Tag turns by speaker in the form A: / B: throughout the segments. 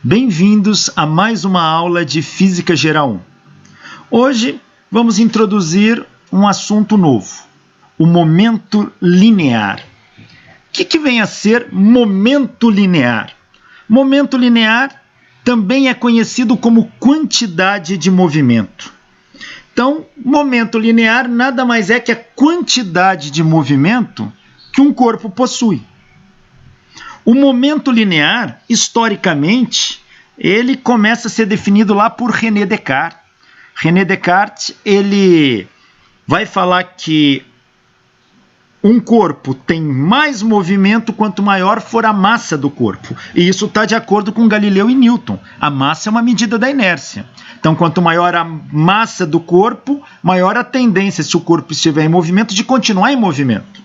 A: Bem-vindos a mais uma aula de Física Geral 1. Hoje vamos introduzir um assunto novo, o momento linear. O que vem a ser momento linear? Momento linear também é conhecido como quantidade de movimento. Então, momento linear nada mais é que a quantidade de movimento que um corpo possui. O momento linear, historicamente, ele começa a ser definido lá por René Descartes. René Descartes, ele vai falar que um corpo tem mais movimento quanto maior for a massa do corpo. E isso está de acordo com Galileu e Newton. A massa é uma medida da inércia. Então, quanto maior a massa do corpo, maior a tendência, se o corpo estiver em movimento, de continuar em movimento.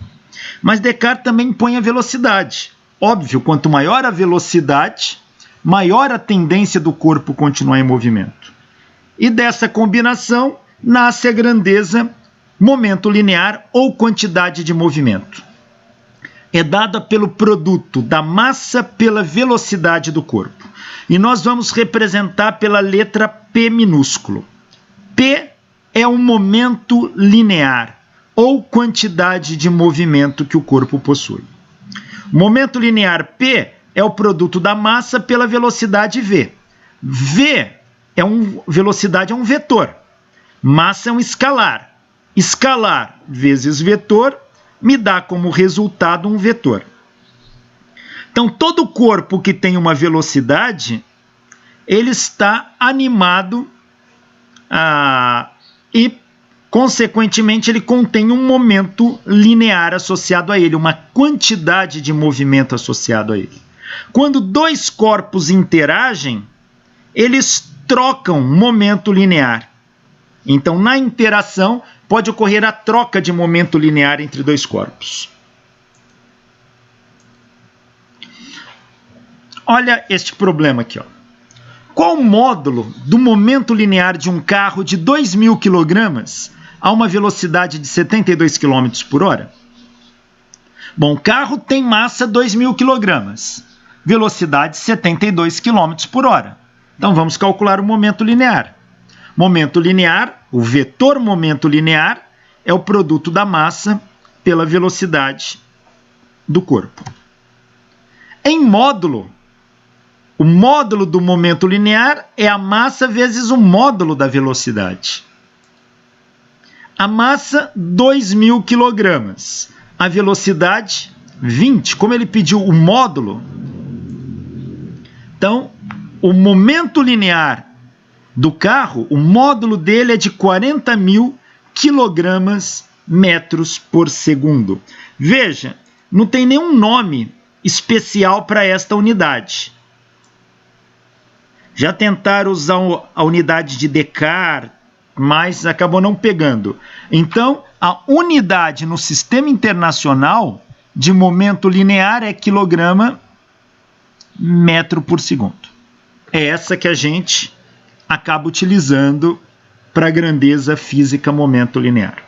A: Mas Descartes também põe a velocidade. Óbvio, quanto maior a velocidade, maior a tendência do corpo continuar em movimento. E dessa combinação nasce a grandeza momento linear ou quantidade de movimento. É dada pelo produto da massa pela velocidade do corpo. E nós vamos representar pela letra P minúsculo. P é um momento linear ou quantidade de movimento que o corpo possui. Momento linear P é o produto da massa pela velocidade V. V velocidade é um vetor. Massa é um escalar. Escalar vezes vetor me dá como resultado um vetor. Então, todo corpo que tem uma velocidade, ele está animado e, consequentemente, ele contém um momento linear associado a ele, uma quantidade de movimento associado a ele. Quando dois corpos interagem, eles trocam momento linear. Então, na interação, pode ocorrer a troca de momento linear entre dois corpos. Olha este problema aqui. Qual o módulo do momento linear de um carro de 2.000 kg a uma velocidade de 72 km por hora? Bom, o carro tem massa 2.000 kg, velocidade 72 km por hora. Então, vamos calcular o momento linear. Momento linear, o vetor momento linear, é o produto da massa pela velocidade do corpo. Em módulo, o módulo do momento linear é a massa vezes o módulo da velocidade. A massa, 2.000 kg. A velocidade, 20. Como ele pediu o módulo, então, o momento linear do carro, o módulo dele é de 40.000 kg/metros por segundo. Veja, não tem nenhum nome especial para esta unidade. Já tentaram usar a unidade de Descartes, mas acabou não pegando. Então, a unidade no sistema internacional de momento linear é quilograma/metro por segundo. É essa que a gente acaba utilizando para a grandeza física momento linear.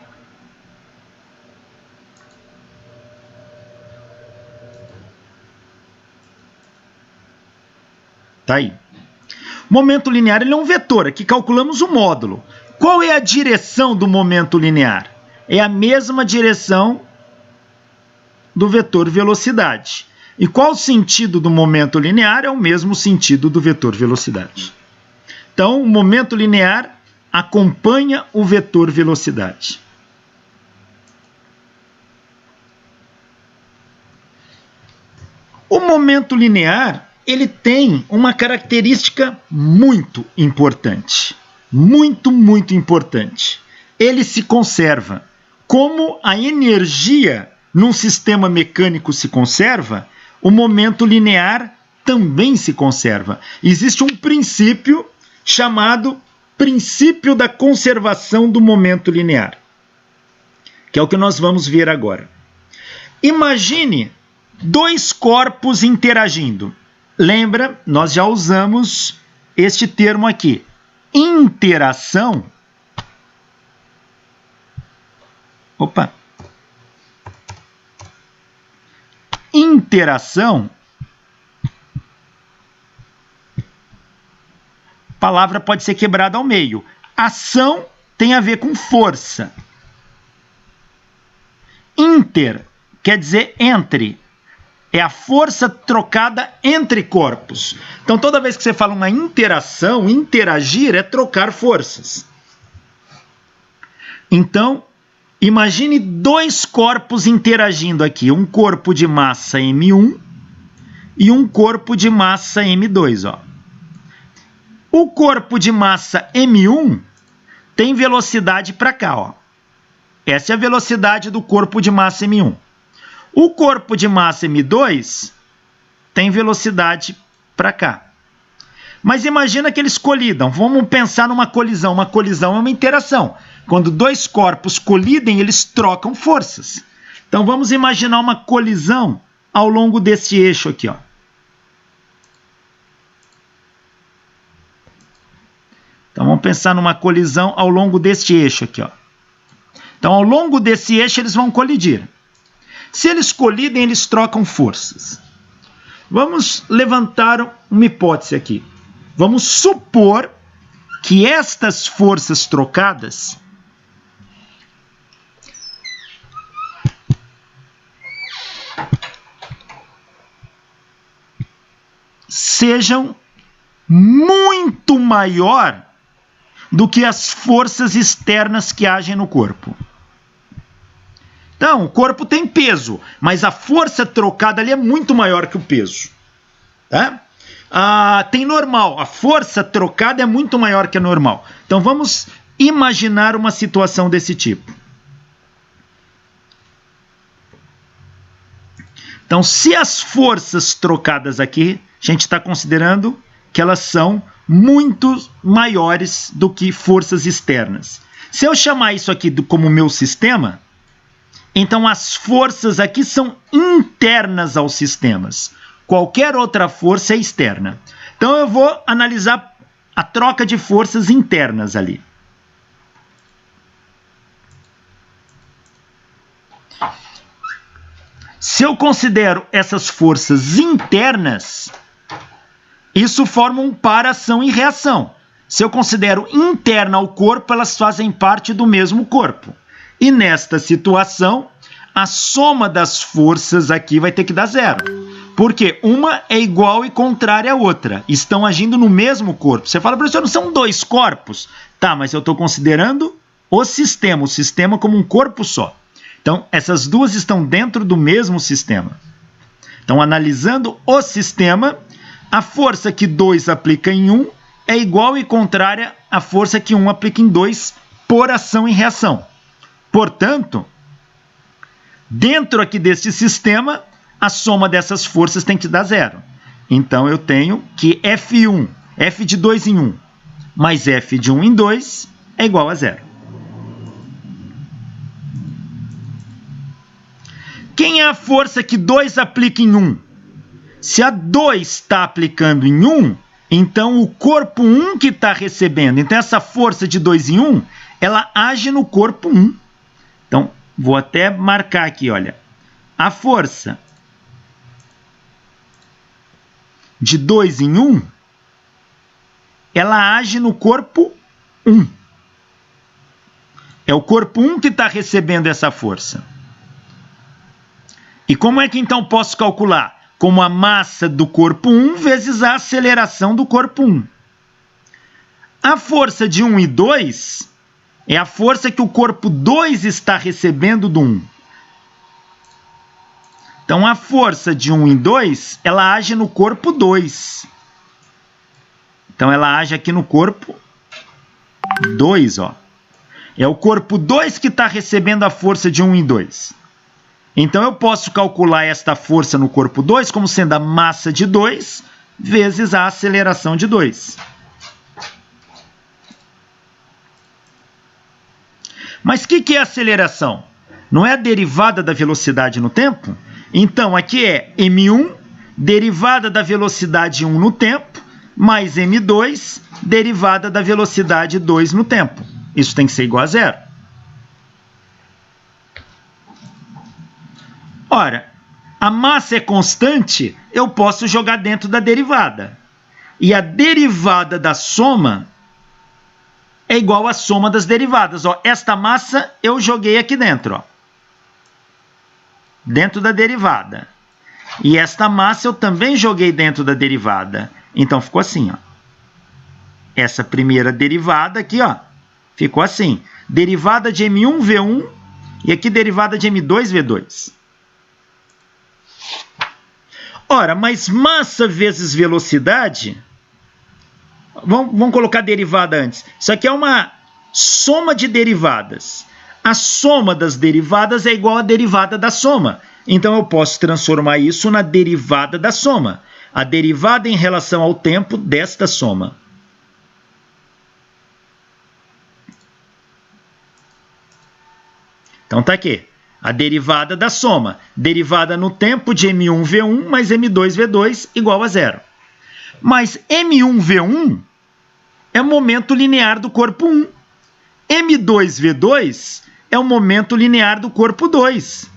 A: Tá aí. Momento linear ele é um vetor, aqui calculamos o módulo. Qual é a direção do momento linear? É a mesma direção do vetor velocidade. E qual o sentido do momento linear? É o mesmo sentido do vetor velocidade. Então, o momento linear acompanha o vetor velocidade. O momento linear, ele tem uma característica muito importante. Muito importante. Ele se conserva. Como a energia num sistema mecânico se conserva, o momento linear também se conserva. Existe um princípio chamado princípio da conservação do momento linear, que é o que nós vamos ver agora. Imagine dois corpos interagindo. Lembra, nós já usamos este termo aqui. Interação. Interação palavra pode ser quebrada ao meio. Ação tem a ver com força. Inter quer dizer entre. É a força trocada entre corpos. Então, toda vez que você fala uma interação, interagir é trocar forças. Então, imagine dois corpos interagindo aqui. Um corpo de massa M1 e um corpo de massa M2. Ó. O corpo de massa M1 tem velocidade para cá. Ó. Essa é a velocidade do corpo de massa M1. O corpo de massa M2 tem velocidade para cá. Mas imagina que eles colidam. Vamos pensar numa colisão. Uma colisão é uma interação. Quando dois corpos colidem, eles trocam forças. Então vamos imaginar uma colisão ao longo desse eixo aqui. Ó. Então vamos pensar numa colisão ao longo deste eixo aqui. Ó. Então ao longo desse eixo eles vão colidir. Se eles colidem, eles trocam forças. Vamos levantar uma hipótese aqui. Vamos supor que estas forças trocadas sejam muito maior do que as forças externas que agem no corpo. Então, o corpo tem peso, mas a força trocada ali é muito maior que o peso. Tá? Tem normal, a força trocada é muito maior que a normal. Então, vamos imaginar uma situação desse tipo. Então, se as forças trocadas aqui, a gente está considerando que elas são muito maiores do que forças externas. Se eu chamar isso aqui como meu sistema, então as forças aqui são internas aos sistemas. Qualquer outra força é externa. Então eu vou analisar a troca de forças internas ali. Se eu considero essas forças internas, isso forma um par ação e reação. Se eu considero interna ao corpo, elas fazem parte do mesmo corpo. E nesta situação, a soma das forças aqui vai ter que dar zero. Porque uma é igual e contrária à outra. Estão agindo no mesmo corpo. Você fala, professor, não são dois corpos? Tá, mas eu estou considerando o sistema como um corpo só. Então, essas duas estão dentro do mesmo sistema. Então, analisando o sistema, a força que 2 aplica em 1 é igual e contrária à força que 1 aplica em 2 por ação e reação. Portanto, dentro aqui deste sistema, a soma dessas forças tem que dar zero. Então, eu tenho que F1, F de 2 em 1, mais F de 1 em 2 é igual a zero. Quem é a força que 2 aplica em 1? Se a 2 está aplicando em 1, então o corpo 1 que está recebendo. Então, essa força de 2 em 1, ela age no corpo 1. Então, vou até marcar aqui, olha. A força de 2 em 1, ela age no corpo 1. É o corpo 1 que está recebendo essa força. E como é que então posso calcular? Como a massa do corpo 1 vezes a aceleração do corpo 1. A força de 1 e 2 é a força que o corpo 2 está recebendo do 1. Então, a força de 1 em 2, ela age no corpo 2. Então, ela age aqui no corpo 2, ó. É o corpo 2 que está recebendo a força de 1 em 2. Então, eu posso calcular esta força no corpo 2 como sendo a massa de 2 vezes a aceleração de 2. Mas o que é aceleração? Não é a derivada da velocidade no tempo? Então, aqui é m1, derivada da velocidade 1 no tempo, mais m2, derivada da velocidade 2 no tempo. Isso tem que ser igual a zero. Ora, a massa é constante, eu posso jogar dentro da derivada. E a derivada da soma é igual à soma das derivadas. Ó, esta massa eu joguei aqui dentro, ó, dentro da derivada. E esta massa eu também joguei dentro da derivada. Então ficou assim, ó. Essa primeira derivada aqui, ó, ficou assim. Derivada de M1V1 e aqui derivada de M2V2. Ora, mas massa vezes velocidade... Vamos colocar derivada antes. Isso aqui é uma soma de derivadas. A soma das derivadas é igual à derivada da soma. Então, eu posso transformar isso na derivada da soma. A derivada em relação ao tempo desta soma. Então, tá aqui. A derivada da soma. Derivada no tempo de M1V1 mais M2V2 igual a 0. Mas M1V1 é o momento linear do corpo 1. M2V2 é o momento linear do corpo 2.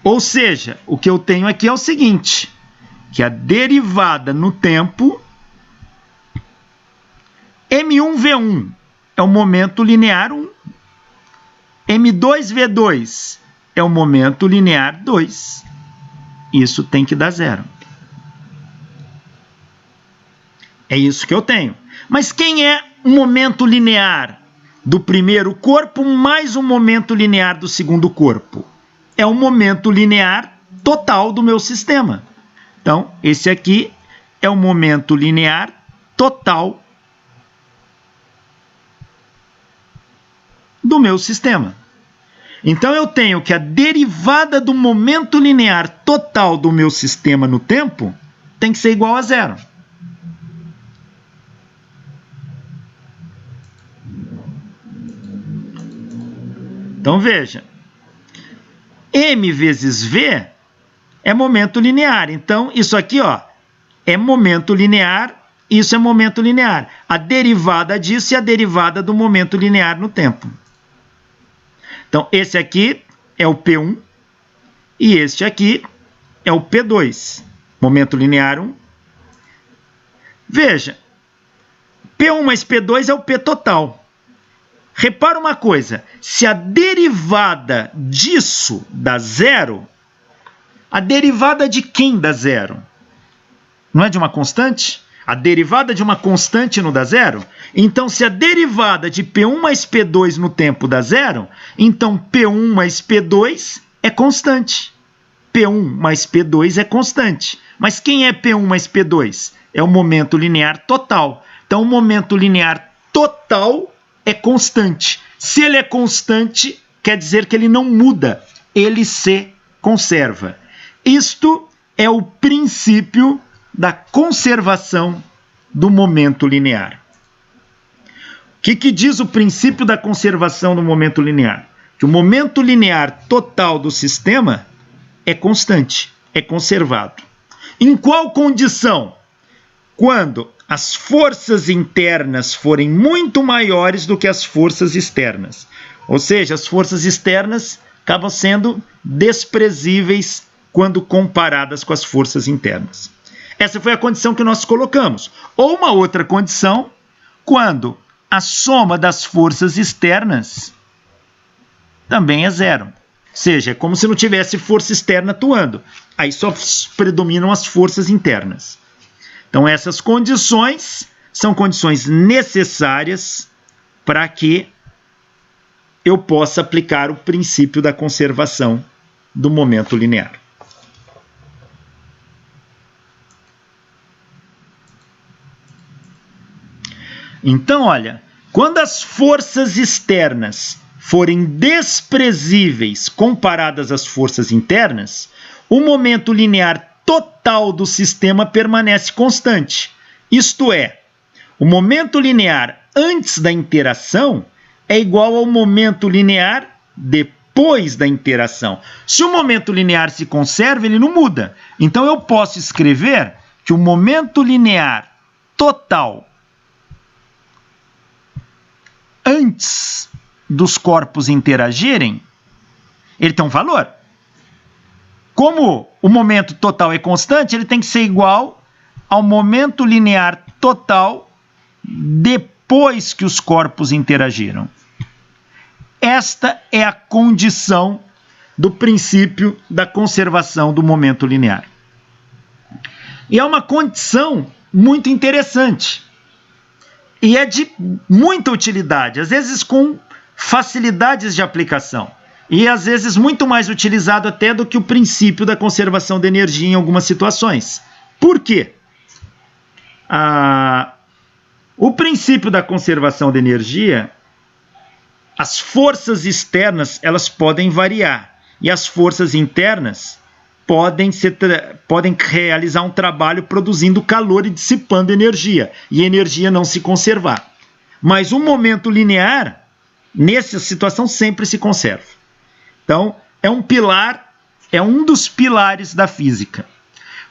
A: Ou seja, o que eu tenho aqui é o seguinte, que a derivada no tempo M1V1 é o momento linear 1. M2V2 é o momento linear 2. Isso tem que dar 0. É isso que eu tenho. Mas quem é o momento linear do primeiro corpo mais o momento linear do segundo corpo? É o momento linear total do meu sistema. Então, esse aqui é o momento linear total do meu sistema. Então, eu tenho que a derivada do momento linear total do meu sistema no tempo tem que ser igual a 0. Então, veja, M vezes V é momento linear. Então, isso aqui, ó, é momento linear, isso é momento linear. A derivada disso é a derivada do momento linear no tempo. Então, esse aqui é o P1 e este aqui é o P2, momento linear 1. Veja, P1 mais P2 é o P total. Repara uma coisa, se a derivada disso dá 0, a derivada de quem dá 0? Não é de uma constante? A derivada de uma constante não dá 0? Então, se a derivada de P1 mais P2 no tempo dá 0, então P1 mais P2 é constante. P1 mais P2 é constante. Mas quem é P1 mais P2? É o momento linear total. Então, o momento linear total é constante. Se ele é constante, quer dizer que ele não muda, ele se conserva. Isto é o princípio da conservação do momento linear. O que diz o princípio da conservação do momento linear? Que o momento linear total do sistema é constante, é conservado. Em qual condição? Quando as forças internas forem muito maiores do que as forças externas. Ou seja, as forças externas acabam sendo desprezíveis quando comparadas com as forças internas. Essa foi a condição que nós colocamos. Ou uma outra condição, quando a soma das forças externas também é 0. Ou seja, é como se não tivesse força externa atuando. Aí só predominam as forças internas. Então, essas condições são condições necessárias para que eu possa aplicar o princípio da conservação do momento linear. Então, olha, quando as forças externas forem desprezíveis comparadas às forças internas, o momento linear total do sistema permanece constante. Isto é, o momento linear antes da interação é igual ao momento linear depois da interação. Se o momento linear se conserva, ele não muda. Então, eu posso escrever que o momento linear total antes dos corpos interagirem, ele tem um valor. Como o momento total é constante, ele tem que ser igual ao momento linear total depois que os corpos interagiram. Esta é a condição do princípio da conservação do momento linear. E é uma condição muito interessante. E é de muita utilidade, às vezes com facilidades de aplicação. E às vezes muito mais utilizado até do que o princípio da conservação de energia em algumas situações. Por quê? O princípio da conservação de energia, as forças externas elas podem variar e as forças internas podem realizar um trabalho produzindo calor e dissipando energia, e a energia não se conservar. Mas o momento linear, nessa situação, sempre se conserva. Então, é um pilar, é um dos pilares da física.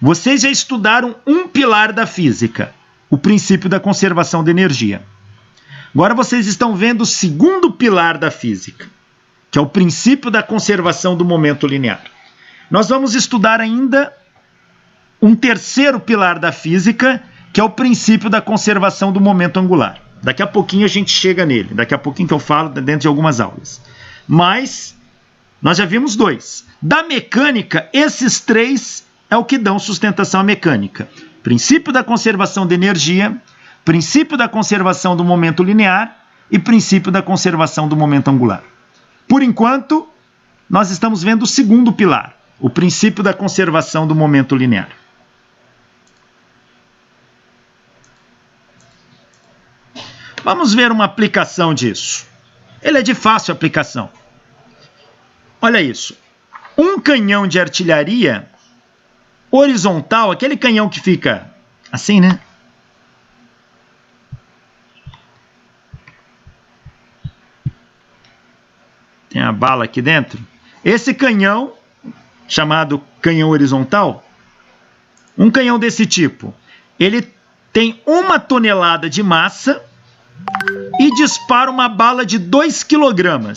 A: Vocês já estudaram um pilar da física, o princípio da conservação de energia. Agora vocês estão vendo o segundo pilar da física, que é o princípio da conservação do momento linear. Nós vamos estudar ainda um terceiro pilar da física, que é o princípio da conservação do momento angular. Daqui a pouquinho a gente chega nele, daqui a pouquinho que eu falo dentro de algumas aulas. Mas nós já vimos dois. Da mecânica, esses três é o que dão sustentação à mecânica. Princípio da conservação de energia, princípio da conservação do momento linear e princípio da conservação do momento angular. Por enquanto, nós estamos vendo o segundo pilar, o princípio da conservação do momento linear. Vamos ver uma aplicação disso. Ele é de fácil aplicação. Olha isso. Um canhão de artilharia horizontal, aquele canhão que fica assim, né? Tem a bala aqui dentro. Esse canhão, chamado canhão horizontal, um canhão desse tipo, ele tem 1 tonelada de massa e dispara uma bala de 2 kg,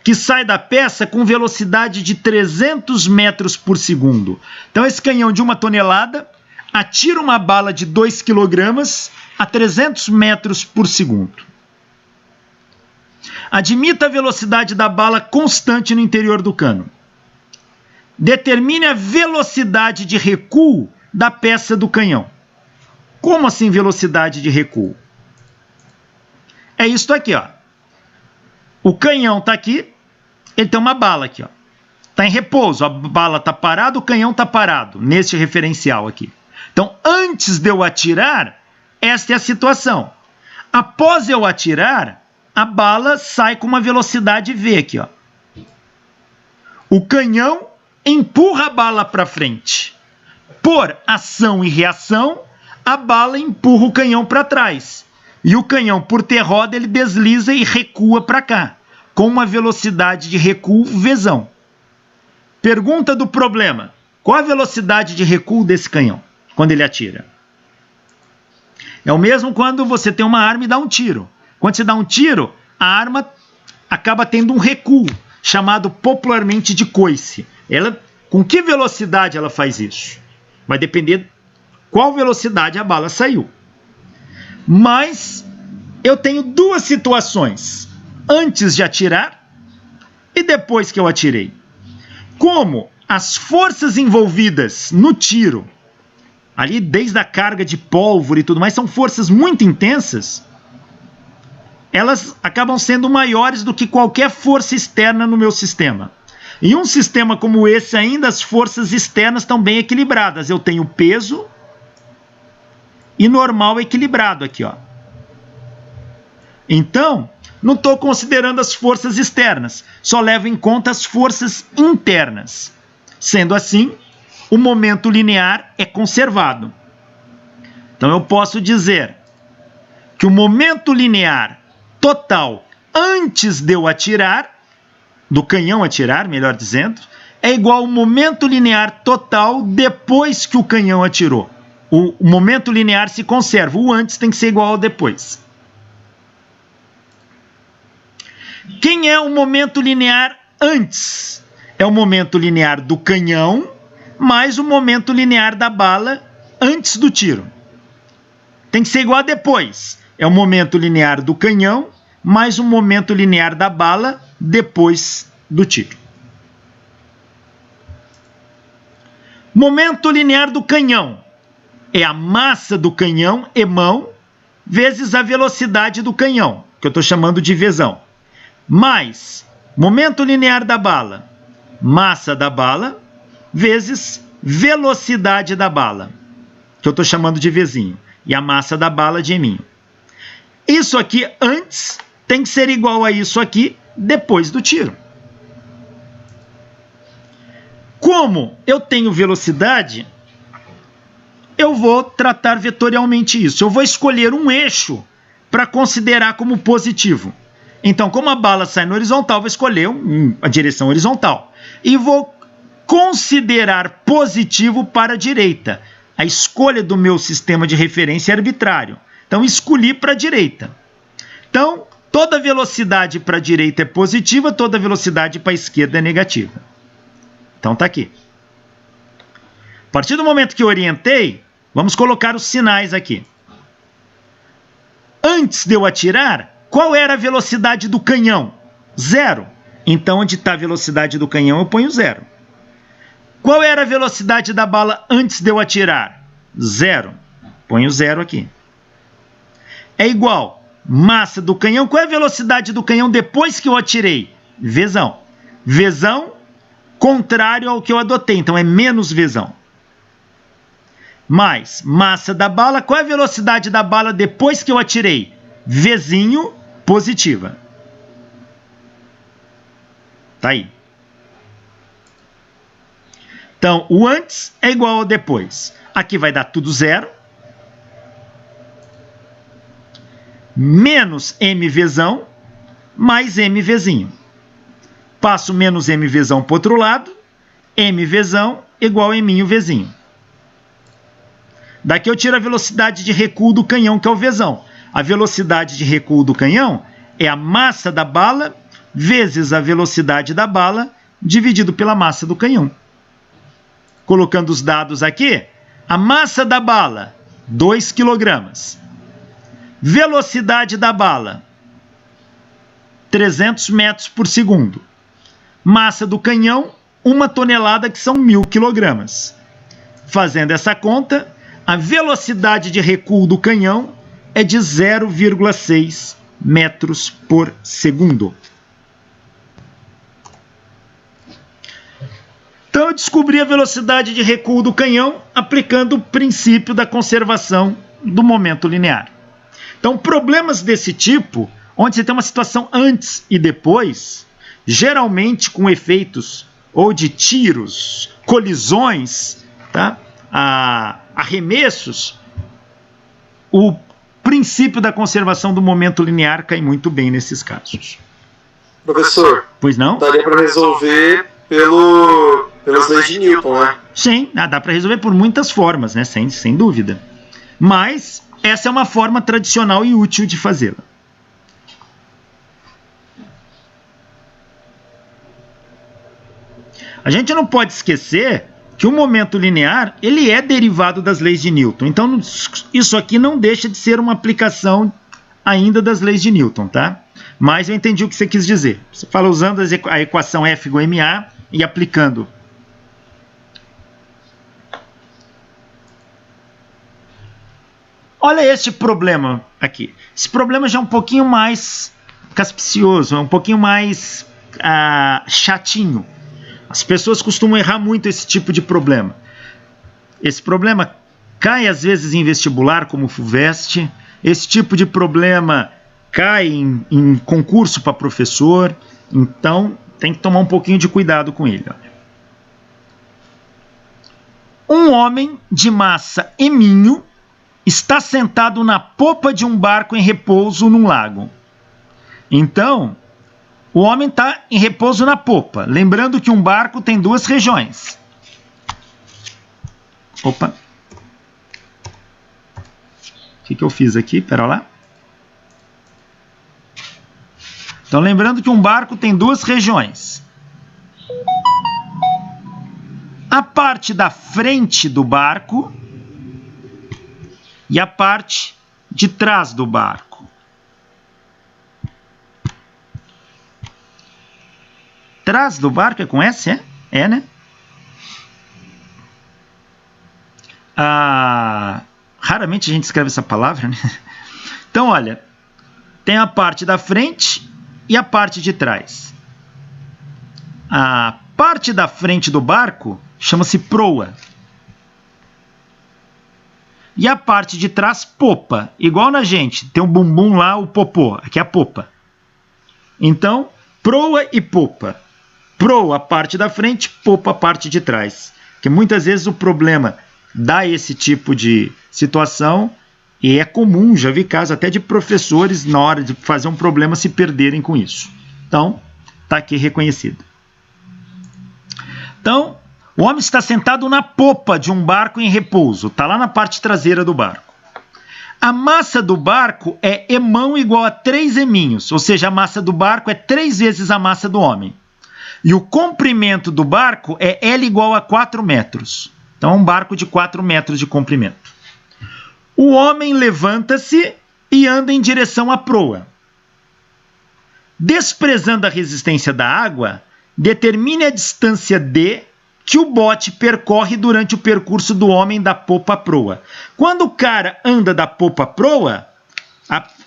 A: que sai da peça com velocidade de 300 metros por segundo. Então esse canhão de 1 tonelada atira uma bala de 2 kg a 300 metros por segundo. Admita a velocidade da bala constante no interior do cano. Determine a velocidade de recuo da peça do canhão. Como assim velocidade de recuo? É isto aqui, ó. O canhão está aqui, ele tem uma bala aqui, ó. Está em repouso, a bala está parada, o canhão está parado, neste referencial aqui. Então, antes de eu atirar, esta é a situação. Após eu atirar, a bala sai com uma velocidade V aqui, ó. O canhão empurra a bala para frente. Por ação e reação, a bala empurra o canhão para trás. E o canhão, por ter roda, ele desliza e recua para cá, com uma velocidade de recuo Vzão. Pergunta do problema. Qual a velocidade de recuo desse canhão, quando ele atira? É o mesmo quando você tem uma arma e dá um tiro. Quando você dá um tiro, a arma acaba tendo um recuo, chamado popularmente de coice. Com que velocidade ela faz isso? Vai depender qual velocidade a bala saiu. Mas eu tenho duas situações, antes de atirar e depois que eu atirei. Como as forças envolvidas no tiro, ali desde a carga de pólvora e tudo mais, são forças muito intensas, elas acabam sendo maiores do que qualquer força externa no meu sistema. Em um sistema como esse ainda, as forças externas estão bem equilibradas. Eu tenho peso e normal equilibrado aqui, ó. Então, não estou considerando as forças externas, só levo em conta as forças internas. Sendo assim, o momento linear é conservado. Então eu posso dizer que o momento linear total antes de eu atirar, do canhão atirar, melhor dizendo, é igual ao momento linear total depois que o canhão atirou. O momento linear se conserva, o antes tem que ser igual ao depois. Quem é o momento linear antes? É o momento linear do canhão mais o momento linear da bala antes do tiro. tem que ser igual a depois. É o momento linear do canhão mais o momento linear da bala depois do tiro. Momento linear do canhão é a massa do canhão, emão, vezes a velocidade do canhão, que eu estou chamando de Vzão. Mais momento linear da bala, massa da bala, vezes velocidade da bala, que eu estou chamando de Vzinho. E a massa da bala de eminho. Isso aqui antes tem que ser igual a isso aqui depois do tiro. Como eu tenho velocidade, eu vou tratar vetorialmente isso. Eu vou escolher um eixo para considerar como positivo. Então, como a bala sai no horizontal, vou escolher a direção horizontal. E vou considerar positivo para a direita. A escolha do meu sistema de referência é arbitrário. Então, escolhi para a direita. Então, toda velocidade para a direita é positiva, toda velocidade para a esquerda é negativa. Então, está aqui. A partir do momento que eu orientei, vamos colocar os sinais aqui. Antes de eu atirar, qual era a velocidade do canhão? 0. Então, onde está a velocidade do canhão, eu ponho 0. Qual era a velocidade da bala antes de eu atirar? 0. Ponho 0 aqui. É igual massa do canhão. Qual é a velocidade do canhão depois que eu atirei? Vzão. Vzão contrário ao que eu adotei. Então, é menos Vzão. Mais massa da bala. Qual é a velocidade da bala depois que eu atirei? Vzinho positiva. Tá aí. Então, o antes é igual ao depois. Aqui vai dar tudo 0. Menos MVzão mais MVzinho. Passo menos MVzão para o outro lado. MVzão igual a Eminho Vzinho. Daqui eu tiro a velocidade de recuo do canhão, que é o Vzão. A velocidade de recuo do canhão é a massa da bala vezes a velocidade da bala dividido pela massa do canhão. Colocando os dados aqui, a massa da bala, 2 kg. Velocidade da bala, 300 metros por segundo. Massa do canhão, 1 tonelada, que são 1000 kg. Fazendo essa conta, a velocidade de recuo do canhão é de 0,6 metros por segundo. Então, eu descobri a velocidade de recuo do canhão aplicando o princípio da conservação do momento linear. Então, problemas desse tipo, onde você tem uma situação antes e depois, geralmente com efeitos ou de tiros, colisões, tá? Arremessos, o princípio da conservação do momento linear cai muito bem nesses casos.
B: Professor,
A: pois não?
B: Daria para resolver pelas leis de Newton, né?
A: Sim, dá para resolver por muitas formas, né? Sem dúvida. Mas essa é uma forma tradicional e útil de fazê-la. A gente não pode esquecer que o momento linear ele é derivado das leis de Newton. Então, isso aqui não deixa de ser uma aplicação ainda das leis de Newton, tá? Mas eu entendi o que você quis dizer. Você fala usando a equação F igual a MA e aplicando. Olha este problema aqui. Esse problema já é um pouquinho mais caspicioso, é um pouquinho mais chatinho. As pessoas costumam errar muito esse tipo de problema. Esse problema cai às vezes em vestibular, como FUVEST. Esse tipo de problema cai em concurso para professor. Então, tem que tomar um pouquinho de cuidado com ele. Olha. Um homem de massa eminho está sentado na popa de um barco em repouso num lago. Então, o homem está em repouso na popa. Lembrando que um barco tem 2 regiões. Opa. O que eu fiz aqui? Pera lá. Então, lembrando que um barco tem 2 regiões. A parte da frente do barco e a parte de trás do barco. Trás do barco é com S, é? É, né? Raramente a gente escreve essa palavra, né? Então, olha, tem a parte da frente e a parte de trás. A parte da frente do barco chama-se proa. E a parte de trás, popa. Igual na gente, tem o bumbum lá, o popô. Aqui é a popa. Então, proa e popa. Proa, a parte da frente, popa, a parte de trás. Porque muitas vezes o problema dá esse tipo de situação e é comum, já vi casos até de professores na hora de fazer um problema se perderem com isso. Então, está aqui reconhecido. Então, o homem está sentado na popa de um barco em repouso, está lá na parte traseira do barco. A massa do barco é emão igual a 3 eminhos, ou seja, a massa do barco é 3 vezes a massa do homem. E o comprimento do barco é L igual a 4 metros. Então, é um barco de 4 metros de comprimento. O homem levanta-se e anda em direção à proa. Desprezando a resistência da água, determine a distância D que o bote percorre durante o percurso do homem da popa à proa. Quando o cara anda da popa à proa,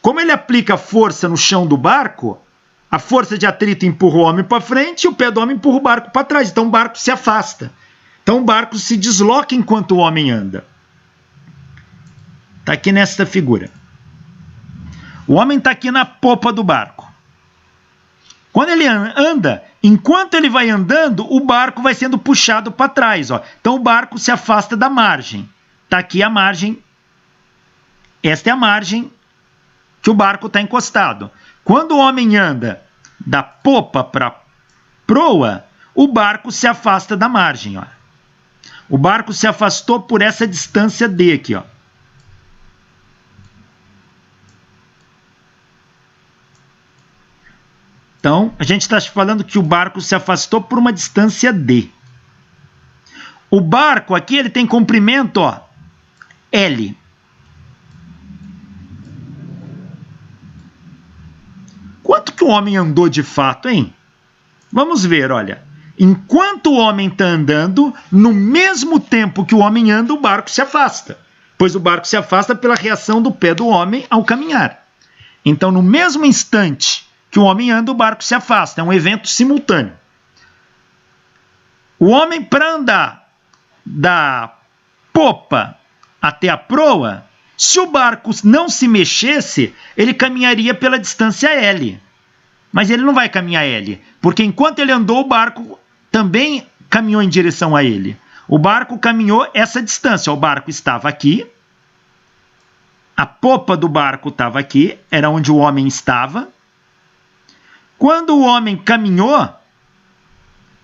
A: como ele aplica força no chão do barco, a força de atrito empurra o homem para frente e o pé do homem empurra o barco para trás. Então o barco se afasta. Então o barco se desloca enquanto o homem anda. Está aqui nesta figura. O homem está aqui na popa do barco. Quando ele anda, enquanto ele vai andando, o barco vai sendo puxado para trás. Ó. Então o barco se afasta da margem. Está aqui a margem. Esta é a margem que o barco está encostado. Quando o homem anda da popa para a proa, o barco se afasta da margem. Ó. O barco se afastou por essa distância D aqui. Ó. Então, a gente está falando que o barco se afastou por uma distância D. O barco aqui ele tem comprimento ó, L. Quanto que o homem andou de fato, hein? Vamos ver, olha. Enquanto o homem está andando, no mesmo tempo que o homem anda, o barco se afasta. Pois o barco se afasta pela reação do pé do homem ao caminhar. Então, no mesmo instante que o homem anda, o barco se afasta. É um evento simultâneo. O homem, para andar da popa até a proa, se o barco não se mexesse, ele caminharia pela distância L. Mas ele não vai caminhar L, porque enquanto ele andou, o barco também caminhou em direção a ele. O barco caminhou essa distância. O barco estava aqui, a popa do barco estava aqui, era onde o homem estava. Quando o homem caminhou,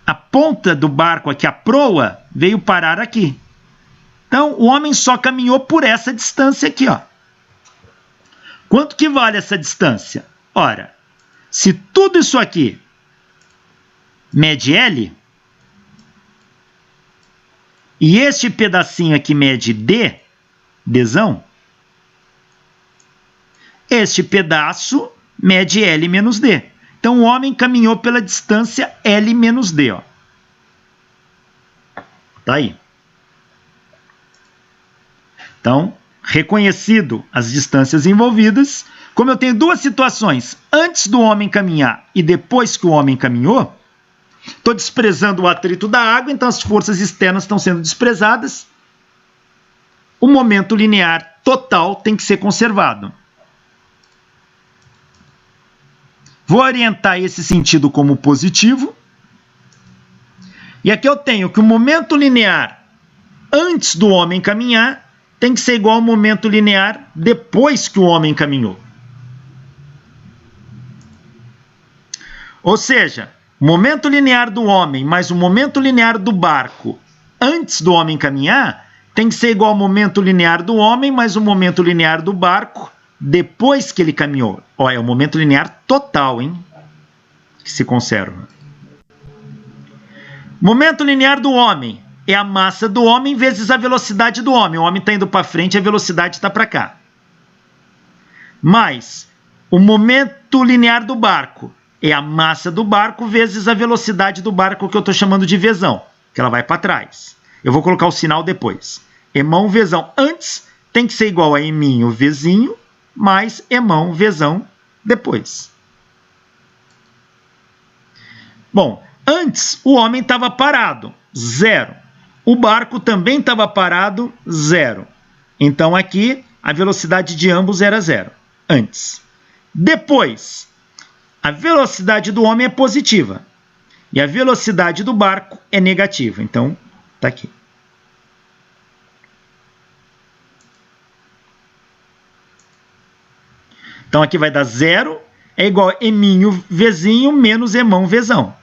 A: a ponta do barco aqui, a proa, veio parar aqui. Então, o homem só caminhou por essa distância aqui, ó. Quanto que vale essa distância? Ora, se tudo isso aqui mede L, e este pedacinho aqui mede D, Dzão, este pedaço mede L menos D. Então, o homem caminhou pela distância L menos D, ó. Tá aí. Então, reconhecido as distâncias envolvidas, como eu tenho duas situações, antes do homem caminhar e depois que o homem caminhou, estou desprezando o atrito da água, então as forças externas estão sendo desprezadas. O momento linear total tem que ser conservado. Vou orientar esse sentido como positivo. E aqui eu tenho que o momento linear antes do homem caminhar tem que ser igual ao momento linear depois que o homem caminhou. Ou seja, o momento linear do homem mais o momento linear do barco antes do homem caminhar tem que ser igual ao momento linear do homem mais o momento linear do barco depois que ele caminhou. Olha, é o momento linear total, hein? Que se conserva. Momento linear do homem é a massa do homem vezes a velocidade do homem. O homem está indo para frente, a velocidade está para cá. mais o momento linear do barco é a massa do barco vezes a velocidade do barco, que eu estou chamando de Vzão, que ela vai para trás. Eu vou colocar o sinal depois. Emão Vzão antes tem que ser igual a Eminho Vzinho mais Emão Vzão depois. Bom, antes o homem estava parado, 0. O barco também estava parado, 0. Então aqui a velocidade de ambos era 0, antes. Depois, a velocidade do homem é positiva e a velocidade do barco é negativa. Então, está aqui. Então aqui vai dar 0, é igual a Eminho Vzinho menos Emão Vzão.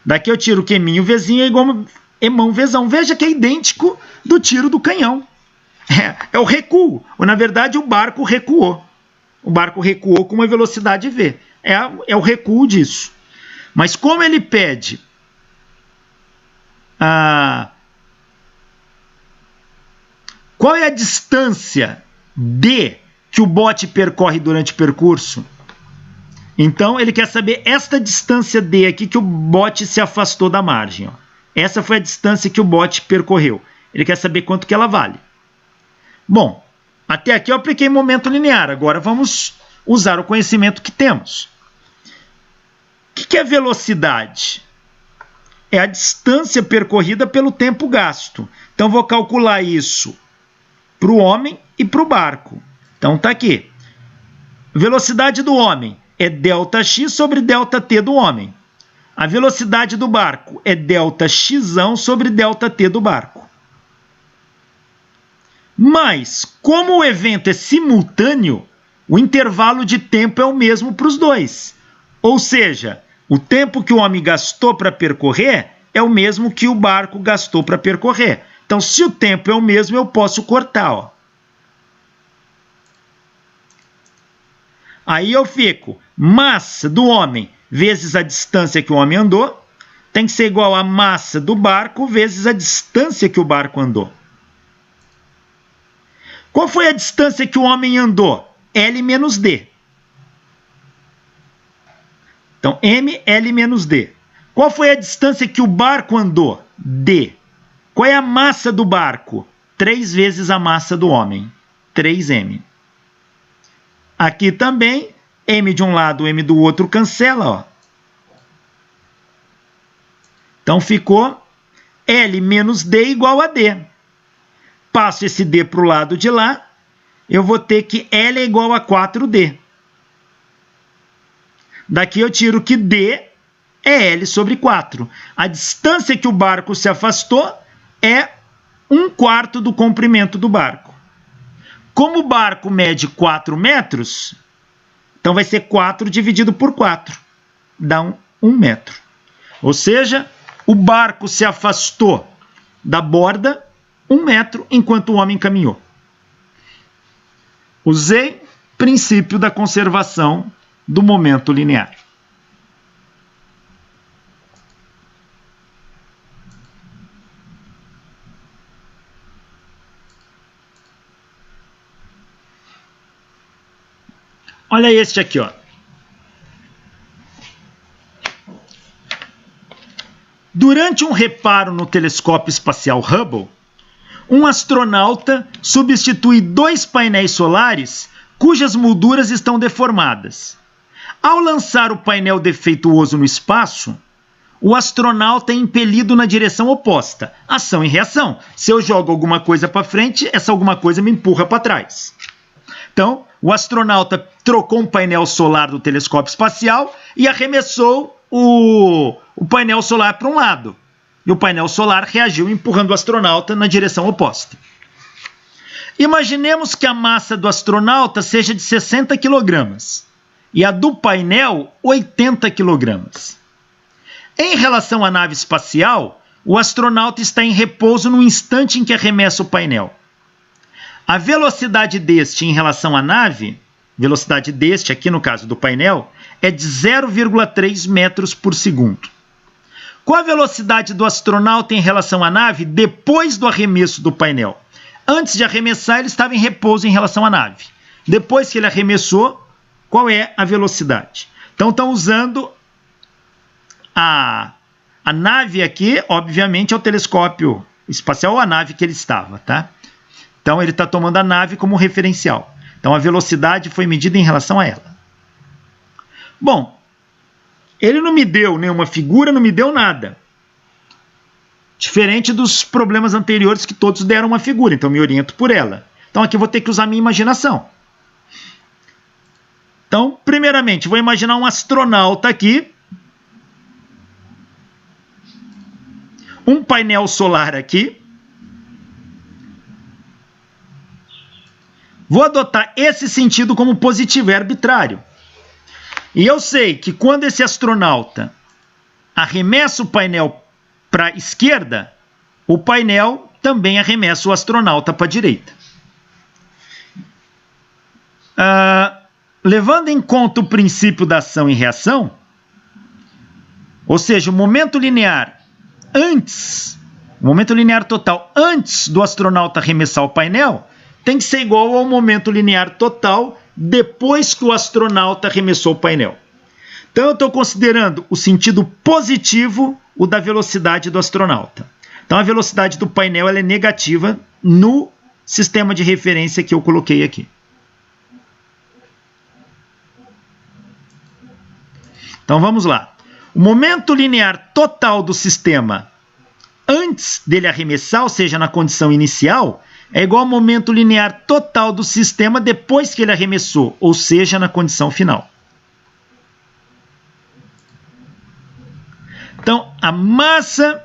A: Daqui eu tiro que Eminho Vzinho é igual a Emão Vzão. Veja que é idêntico do tiro do canhão. É o recuo. Ou, na verdade, o barco recuou. O barco recuou com uma velocidade V. É o recuo disso. Mas como ele pede qual é a distância D que o bote percorre durante o percurso? Então, ele quer saber esta distância D aqui que o bote se afastou da margem. Ó. Essa foi a distância que o bote percorreu. Ele quer saber quanto que ela vale. Bom, até aqui eu apliquei momento linear. Agora vamos usar o conhecimento que temos. O que é velocidade? É a distância percorrida pelo tempo gasto. Então, vou calcular isso para o homem e para o barco. Então, está aqui. Velocidade do homem é ΔX sobre ΔT do homem. A velocidade do barco é ΔX sobre ΔT do barco. Mas, como o evento é simultâneo, o intervalo de tempo é o mesmo para os dois. Ou seja, o tempo que o homem gastou para percorrer é o mesmo que o barco gastou para percorrer. Então, se o tempo é o mesmo, eu posso cortar. Ó. Aí eu fico, massa do homem vezes a distância que o homem andou, tem que ser igual a massa do barco vezes a distância que o barco andou. Qual foi a distância que o homem andou? L menos D. Então, M, L menos D. Qual foi a distância que o barco andou? D. Qual é a massa do barco? 3 vezes a massa do homem. 3M. Aqui também, M de um lado, M do outro cancela. Ó. Então, ficou L menos D igual a D. Passo esse D para o lado de lá, eu vou ter que L é igual a 4D. Daqui eu tiro que D é L sobre 4. A distância que o barco se afastou é 1/4 do comprimento do barco. Como o barco mede 4 metros, então vai ser 4 dividido por 4. Dá 1 metro. Ou seja, o barco se afastou da borda 1 metro enquanto o homem caminhou. Usei o princípio da conservação do momento linear. Olha este aqui, ó. Durante um reparo no telescópio espacial Hubble, um astronauta substitui 2 painéis solares cujas molduras estão deformadas. Ao lançar o painel defeituoso no espaço, o astronauta é impelido na direção oposta, ação e reação. Se eu jogo alguma coisa para frente, essa alguma coisa me empurra para trás. Então, o astronauta trocou um painel solar do telescópio espacial e arremessou o painel solar para um lado. E o painel solar reagiu empurrando o astronauta na direção oposta. Imaginemos que a massa do astronauta seja de 60 kg e a do painel 80 kg. Em relação à nave espacial, o astronauta está em repouso no instante em que arremessa o painel. A velocidade deste em relação à nave, velocidade deste aqui no caso do painel, é de 0,3 metros por segundo. Qual a velocidade do astronauta em relação à nave depois do arremesso do painel? Antes de arremessar, ele estava em repouso em relação à nave. depois que ele arremessou, qual é a velocidade. Então estão usando a nave aqui, obviamente é o telescópio espacial, a nave que ele estava, tá? Então ele está tomando a nave como referencial. Então a velocidade foi medida em relação a ela. Bom, ele não me deu nenhuma figura, não me deu nada. Diferente dos problemas anteriores que todos deram uma figura, então me oriento por ela. Então aqui eu vou ter que usar minha imaginação. Então, primeiramente, vou imaginar um astronauta aqui. Um painel solar aqui. Vou adotar esse sentido como positivo, é arbitrário. E eu sei que quando esse astronauta arremessa o painel para a esquerda, o painel também arremessa o astronauta para a direita. Levando em conta o princípio da ação e reação, ou seja, o momento linear total antes do astronauta arremessar o painel, tem que ser igual ao momento linear total depois que o astronauta arremessou o painel. Então eu estou considerando o sentido positivo, o da velocidade do astronauta. Então a velocidade do painel ela é negativa no sistema de referência que eu coloquei aqui. Então vamos lá. O momento linear total do sistema antes dele arremessar, ou seja, na condição inicial, é igual ao momento linear total do sistema depois que ele arremessou, ou seja, na condição final. Então, a massa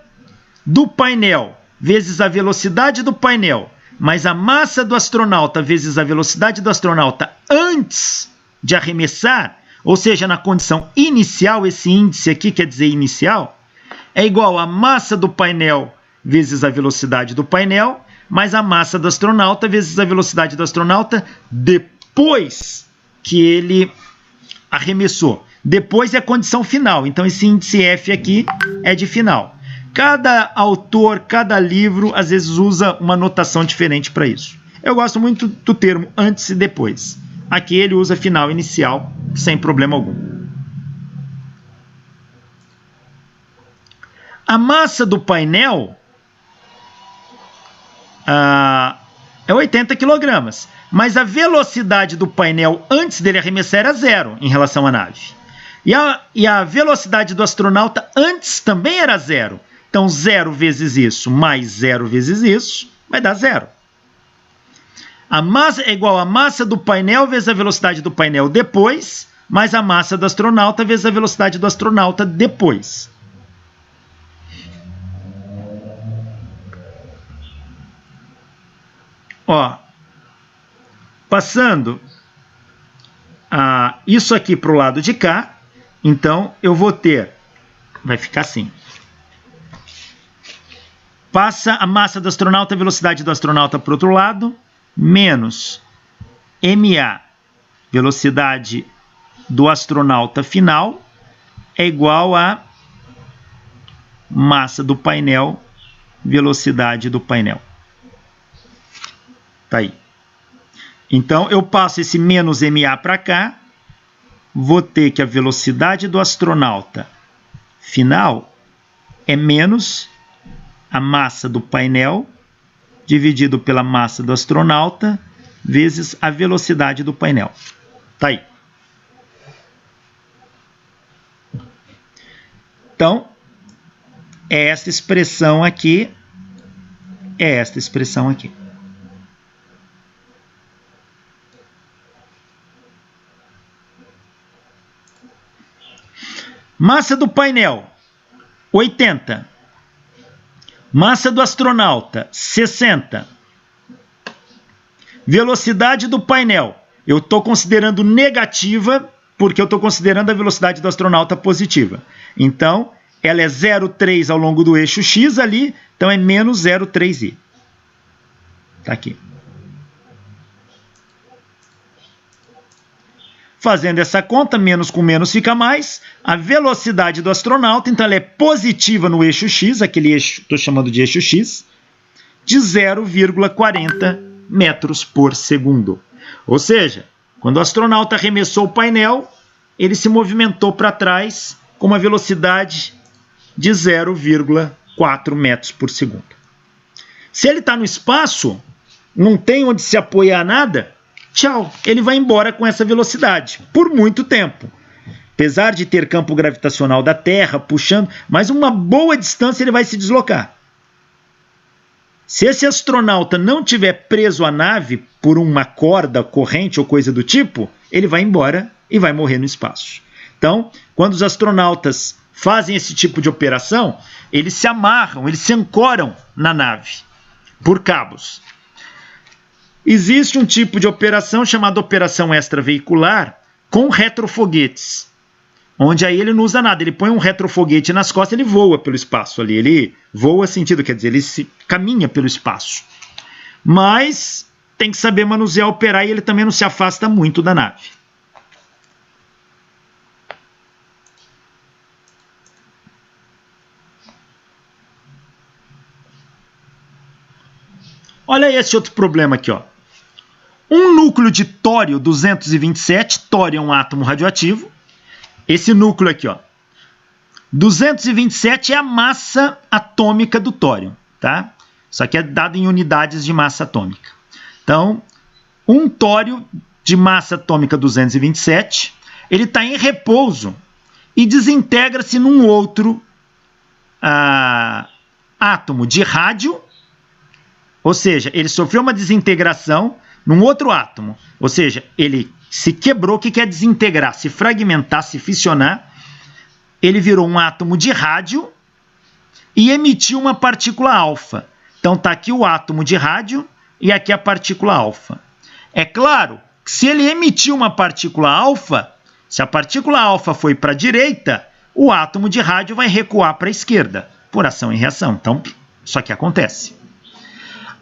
A: do painel vezes a velocidade do painel, mais a massa do astronauta vezes a velocidade do astronauta antes de arremessar, ou seja, na condição inicial, esse índice aqui quer dizer inicial, é igual a massa do painel vezes a velocidade do painel, mais a massa do astronauta vezes a velocidade do astronauta depois que ele arremessou. Depois é a condição final, então esse índice F aqui é de final. Cada autor, cada livro, às vezes usa uma notação diferente para isso. Eu gosto muito do termo antes e depois. Aqui ele usa final e inicial, sem problema algum. A massa do painel é 80 kg, mas a velocidade do painel antes dele arremessar era 0 em relação à nave. E a velocidade do astronauta antes também era 0. Então 0 vezes isso mais 0 vezes isso vai dar 0. A massa é igual a massa do painel vezes a velocidade do painel depois, mais a massa do astronauta vezes a velocidade do astronauta depois. Ó, passando isso aqui para o lado de cá, então eu vou ter, vai ficar assim. Passa a massa do astronauta, a velocidade do astronauta para o outro lado, menos MA, velocidade do astronauta final, é igual a massa do painel, velocidade do painel. Tá aí. Então, eu passo esse menos MA para cá, vou ter que a velocidade do astronauta final é menos a massa do painel dividido pela massa do astronauta vezes a velocidade do painel. Tá aí. Então, é esta expressão aqui, é esta expressão aqui. Massa do painel, 80. Massa do astronauta, 60. Velocidade do painel, eu estou considerando negativa, porque eu estou considerando a velocidade do astronauta positiva. Então, ela é 0,3 ao longo do eixo X ali, então é menos 0,3i. Está aqui. Fazendo essa conta, menos com menos fica mais. A velocidade do astronauta, então ela é positiva no eixo X, aquele eixo, estou chamando de eixo X, de 0,40 metros por segundo. Ou seja, Quando o astronauta arremessou o painel, ele se movimentou para trás com uma velocidade de 0,4 metros por segundo. Se ele está no espaço, não tem onde se apoiar nada, tchau, ele vai embora com essa velocidade, por muito tempo. Apesar de ter campo gravitacional da Terra puxando, mas uma boa distância ele vai se deslocar. Se esse astronauta não tiver preso à nave por uma corda, corrente ou coisa do tipo, ele vai embora e vai morrer no espaço. Então, quando os astronautas fazem esse tipo de operação, eles se amarram, eles se ancoram na nave por cabos. Existe um tipo de operação chamada operação extraveicular com retrofoguetes, onde aí ele não usa nada, ele põe um retrofoguete nas costas, ele voa pelo espaço ali, ele voa sentido, quer dizer, ele caminha pelo espaço. Mas tem que saber manusear, operar, e ele também não se afasta muito da nave. Olha esse outro problema aqui, ó. Um núcleo de tório 227, tório é um átomo radioativo. Esse núcleo aqui, ó, 227 é a massa atômica do tório, tá? Isso aqui é dado em unidades de massa atômica. Então, um tório de massa atômica 227, ele está em repouso e desintegra-se num outro átomo de rádio, ou seja, ele sofreu uma desintegração num outro átomo, ou seja, ele se quebrou. O que é desintegrar? Se fragmentar, se fissionar. Ele virou um átomo de rádio e emitiu uma partícula alfa. Então está aqui o átomo de rádio e aqui a partícula alfa. É claro que se ele emitiu uma partícula alfa, se a partícula alfa foi para a direita, o átomo de rádio vai recuar para a esquerda, por ação e reação. Então, isso aqui acontece.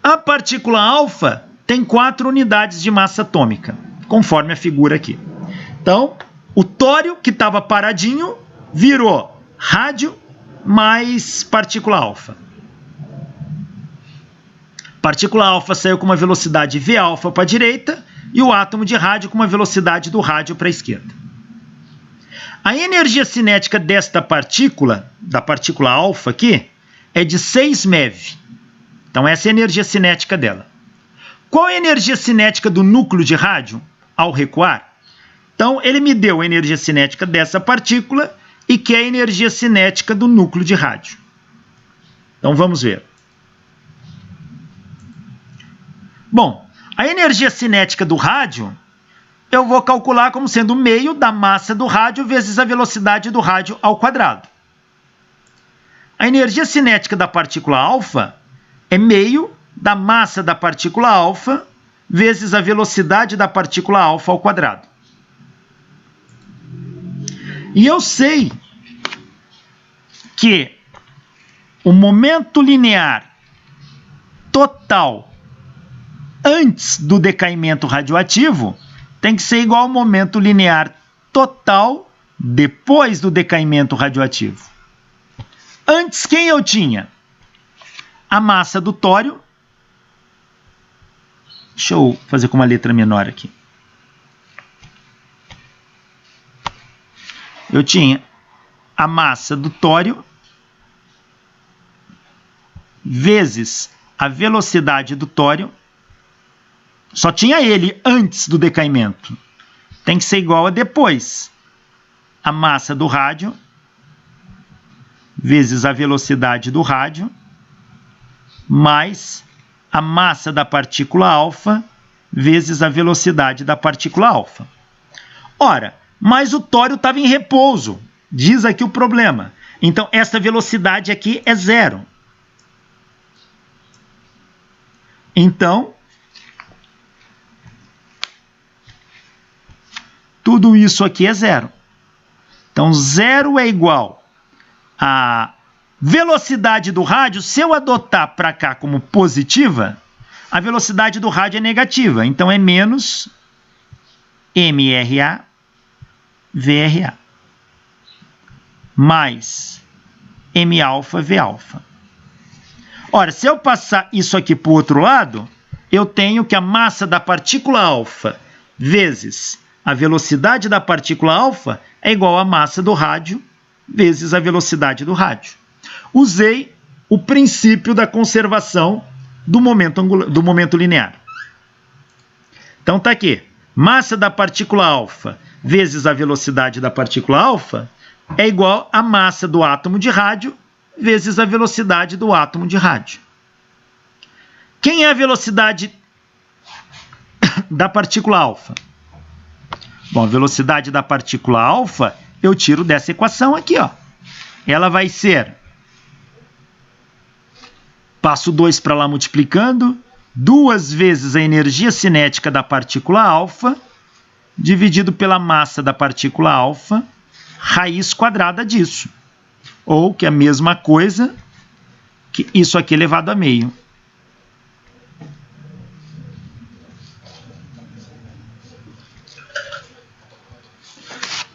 A: A partícula alfa tem 4 unidades de massa atômica, conforme a figura aqui. Então, o tório que estava paradinho virou rádio mais partícula alfa. Partícula alfa saiu com uma velocidade V alfa para a direita e o átomo de rádio com uma velocidade do rádio para a esquerda. A energia cinética desta partícula, da partícula alfa aqui, é de 6 MeV. Então essa é a energia cinética dela. Qual é a energia cinética do núcleo de rádio ao recuar? Então, ele me deu a energia cinética dessa partícula e que é a energia cinética do núcleo de rádio. Então, vamos ver. Bom, a energia cinética do rádio, eu vou calcular como sendo o meio da massa do rádio vezes a velocidade do rádio ao quadrado. A energia cinética da partícula alfa é meio da massa da partícula alfa vezes a velocidade da partícula alfa ao quadrado. E eu sei que o momento linear total antes do decaimento radioativo tem que ser igual ao momento linear total depois do decaimento radioativo. Antes, quem eu tinha? A massa do tório. Deixa eu fazer com uma letra menor aqui. Eu tinha a massa do tório vezes a velocidade do tório. Só tinha ele antes do decaimento. Tem que ser igual a depois. A massa do rádio vezes a velocidade do rádio mais a massa da partícula alfa vezes a velocidade da partícula alfa. Ora, mas o tório estava em repouso. Diz aqui o problema. Então, essa velocidade aqui é 0. Então, tudo isso aqui é 0. Então, 0 é igual a velocidade do rádio. Se eu adotar para cá como positiva, a velocidade do rádio é negativa. Então, é menos mRA VRA mais M-alfa V-alfa. Ora, se eu passar isso aqui para o outro lado, eu tenho que a massa da partícula alfa vezes a velocidade da partícula alfa é igual à massa do rádio vezes a velocidade do rádio. Usei o princípio da conservação do momento linear. Então está aqui. Massa da partícula alfa vezes a velocidade da partícula alfa é igual à massa do átomo de rádio vezes a velocidade do átomo de rádio. Quem é a velocidade da partícula alfa? Bom, a velocidade da partícula alfa eu tiro dessa equação aqui, ó. Ela vai ser, passo 2 para lá multiplicando, 2 vezes a energia cinética da partícula alfa, dividido pela massa da partícula alfa, raiz quadrada disso. Ou, que é a mesma coisa, que isso aqui elevado a meio.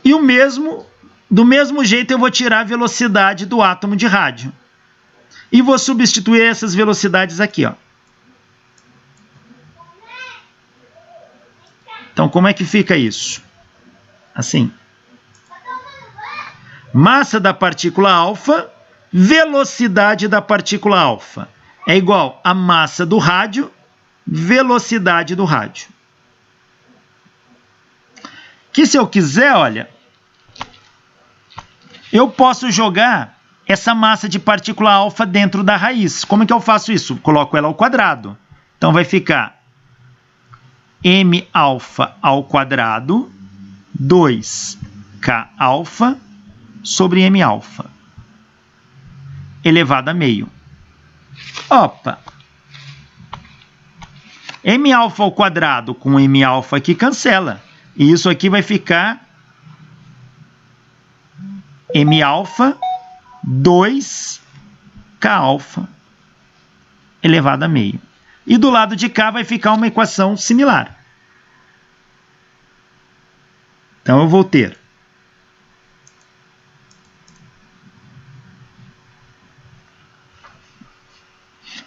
A: E do mesmo jeito eu vou tirar a velocidade do átomo de rádio. E vou substituir essas velocidades aqui, ó. Então, como é que fica isso? Assim. Massa da partícula alfa, velocidade da partícula alfa é igual a massa do rádio, velocidade do rádio. Que se eu quiser, olha, eu posso jogar essa massa de partícula alfa dentro da raiz. Como é que eu faço isso? Coloco ela ao quadrado. Então vai ficar m alfa ao quadrado, 2k alfa sobre m alfa, elevado a meio. Opa! M alfa ao quadrado com m alfa aqui cancela. E isso aqui vai ficar m alfa 2k alfa elevado a meio. E do lado de cá vai ficar uma equação similar. Então eu vou ter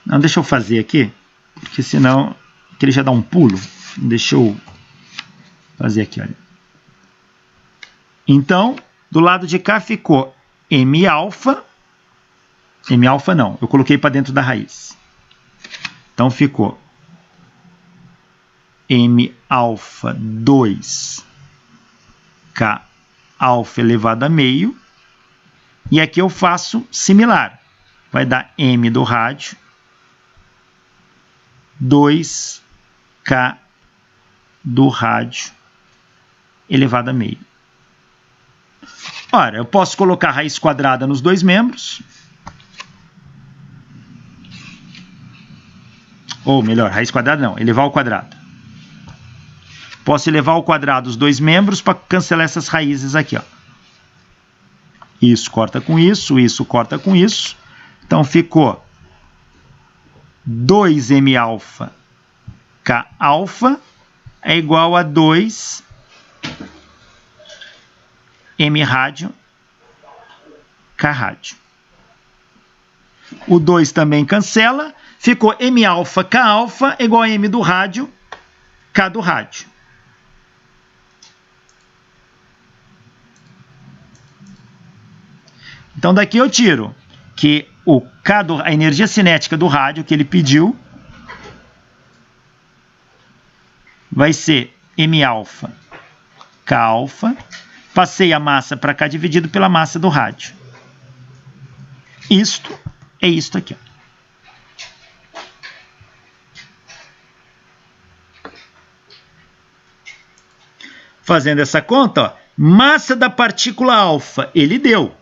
A: não, deixa eu fazer aqui, porque senão ele já dá um pulo. Deixa eu fazer aqui, olha. Então, do lado de cá ficou m alfa não, eu coloquei para dentro da raiz. Então ficou m alfa 2k alfa elevado a meio. E aqui eu faço similar. Vai dar m do rádio 2k do rádio elevado a meio. Ora, eu posso colocar raiz quadrada nos dois membros. Ou melhor, raiz quadrada não, elevar ao quadrado. Posso elevar ao quadrado os dois membros para cancelar essas raízes aqui, ó. Isso corta com isso corta com isso. Então ficou 2m alfa k alfa é igual a 2 m rádio k rádio. O 2 também cancela. Ficou m alfa k alfa igual a m do rádio k do rádio. Então daqui eu tiro que a energia cinética do rádio que ele pediu vai ser m alfa k alfa. Passei a massa para cá dividido pela massa do rádio. Isto é isto aqui, ó. Fazendo essa conta, ó, massa da partícula alfa, ele deu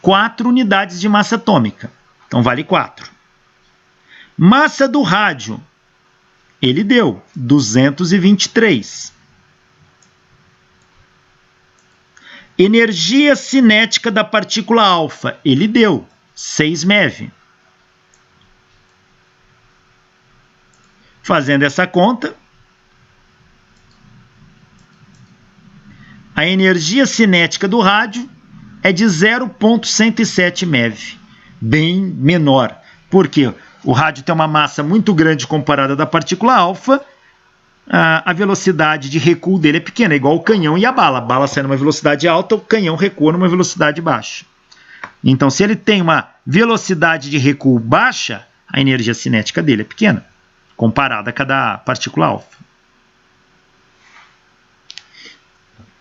A: 4 unidades de massa atômica. Então vale 4. Massa do rádio, ele deu 223. Energia cinética da partícula alfa, ele deu 6 MeV. Fazendo essa conta, a energia cinética do rádio é de 0,107 MeV, bem menor. Por quê? O rádio tem uma massa muito grande comparada da partícula alfa, a velocidade de recuo dele é pequena, é igual o canhão e a bala. A bala sai numa velocidade alta, o canhão recua numa velocidade baixa. Então, se ele tem uma velocidade de recuo baixa, a energia cinética dele é pequena, comparada a cada partícula alfa.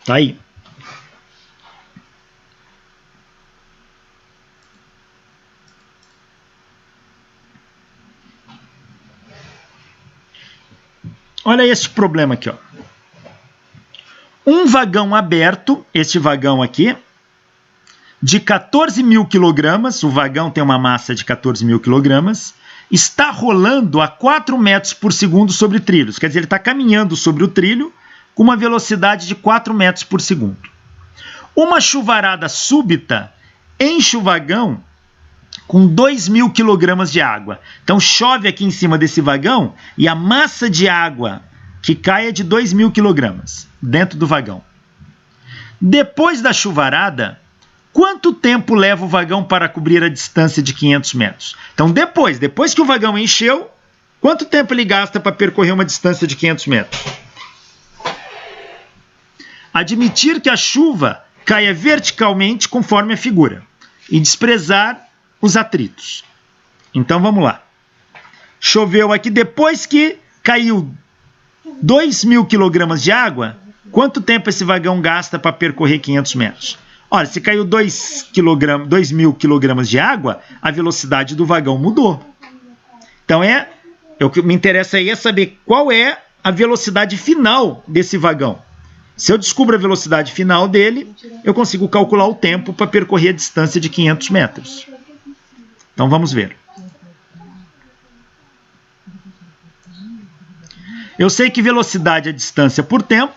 A: Tá aí. Olha esse problema aqui, ó. Um vagão aberto, este vagão aqui, de 14.000 kg, o vagão tem uma massa de 14.000 kg, está rolando a 4 metros por segundo sobre trilhos. Quer dizer, ele está caminhando sobre o trilho com uma velocidade de 4 metros por segundo. Uma chuvarada súbita enche o vagão com 2.000 kg de água. Então chove aqui em cima desse vagão e a massa de água que cai é de 2.000 kg dentro do vagão. Depois da chuvarada, quanto tempo leva o vagão para cobrir a distância de 500 metros? Então depois que o vagão encheu, quanto tempo ele gasta para percorrer uma distância de 500 metros? Admitir que a chuva caia verticalmente conforme a figura e desprezar os atritos. Então vamos lá. Choveu aqui, depois que caiu 2.000 kg de água, quanto tempo esse vagão gasta para percorrer 500 metros? Olha, se caiu 2.000 kg de água, a velocidade do vagão mudou. Então o que me interessa aí é saber qual é a velocidade final desse vagão. Se eu descubro a velocidade final dele, eu consigo calcular o tempo para percorrer a distância de 500 metros. Então vamos ver. Eu sei que velocidade é distância por tempo.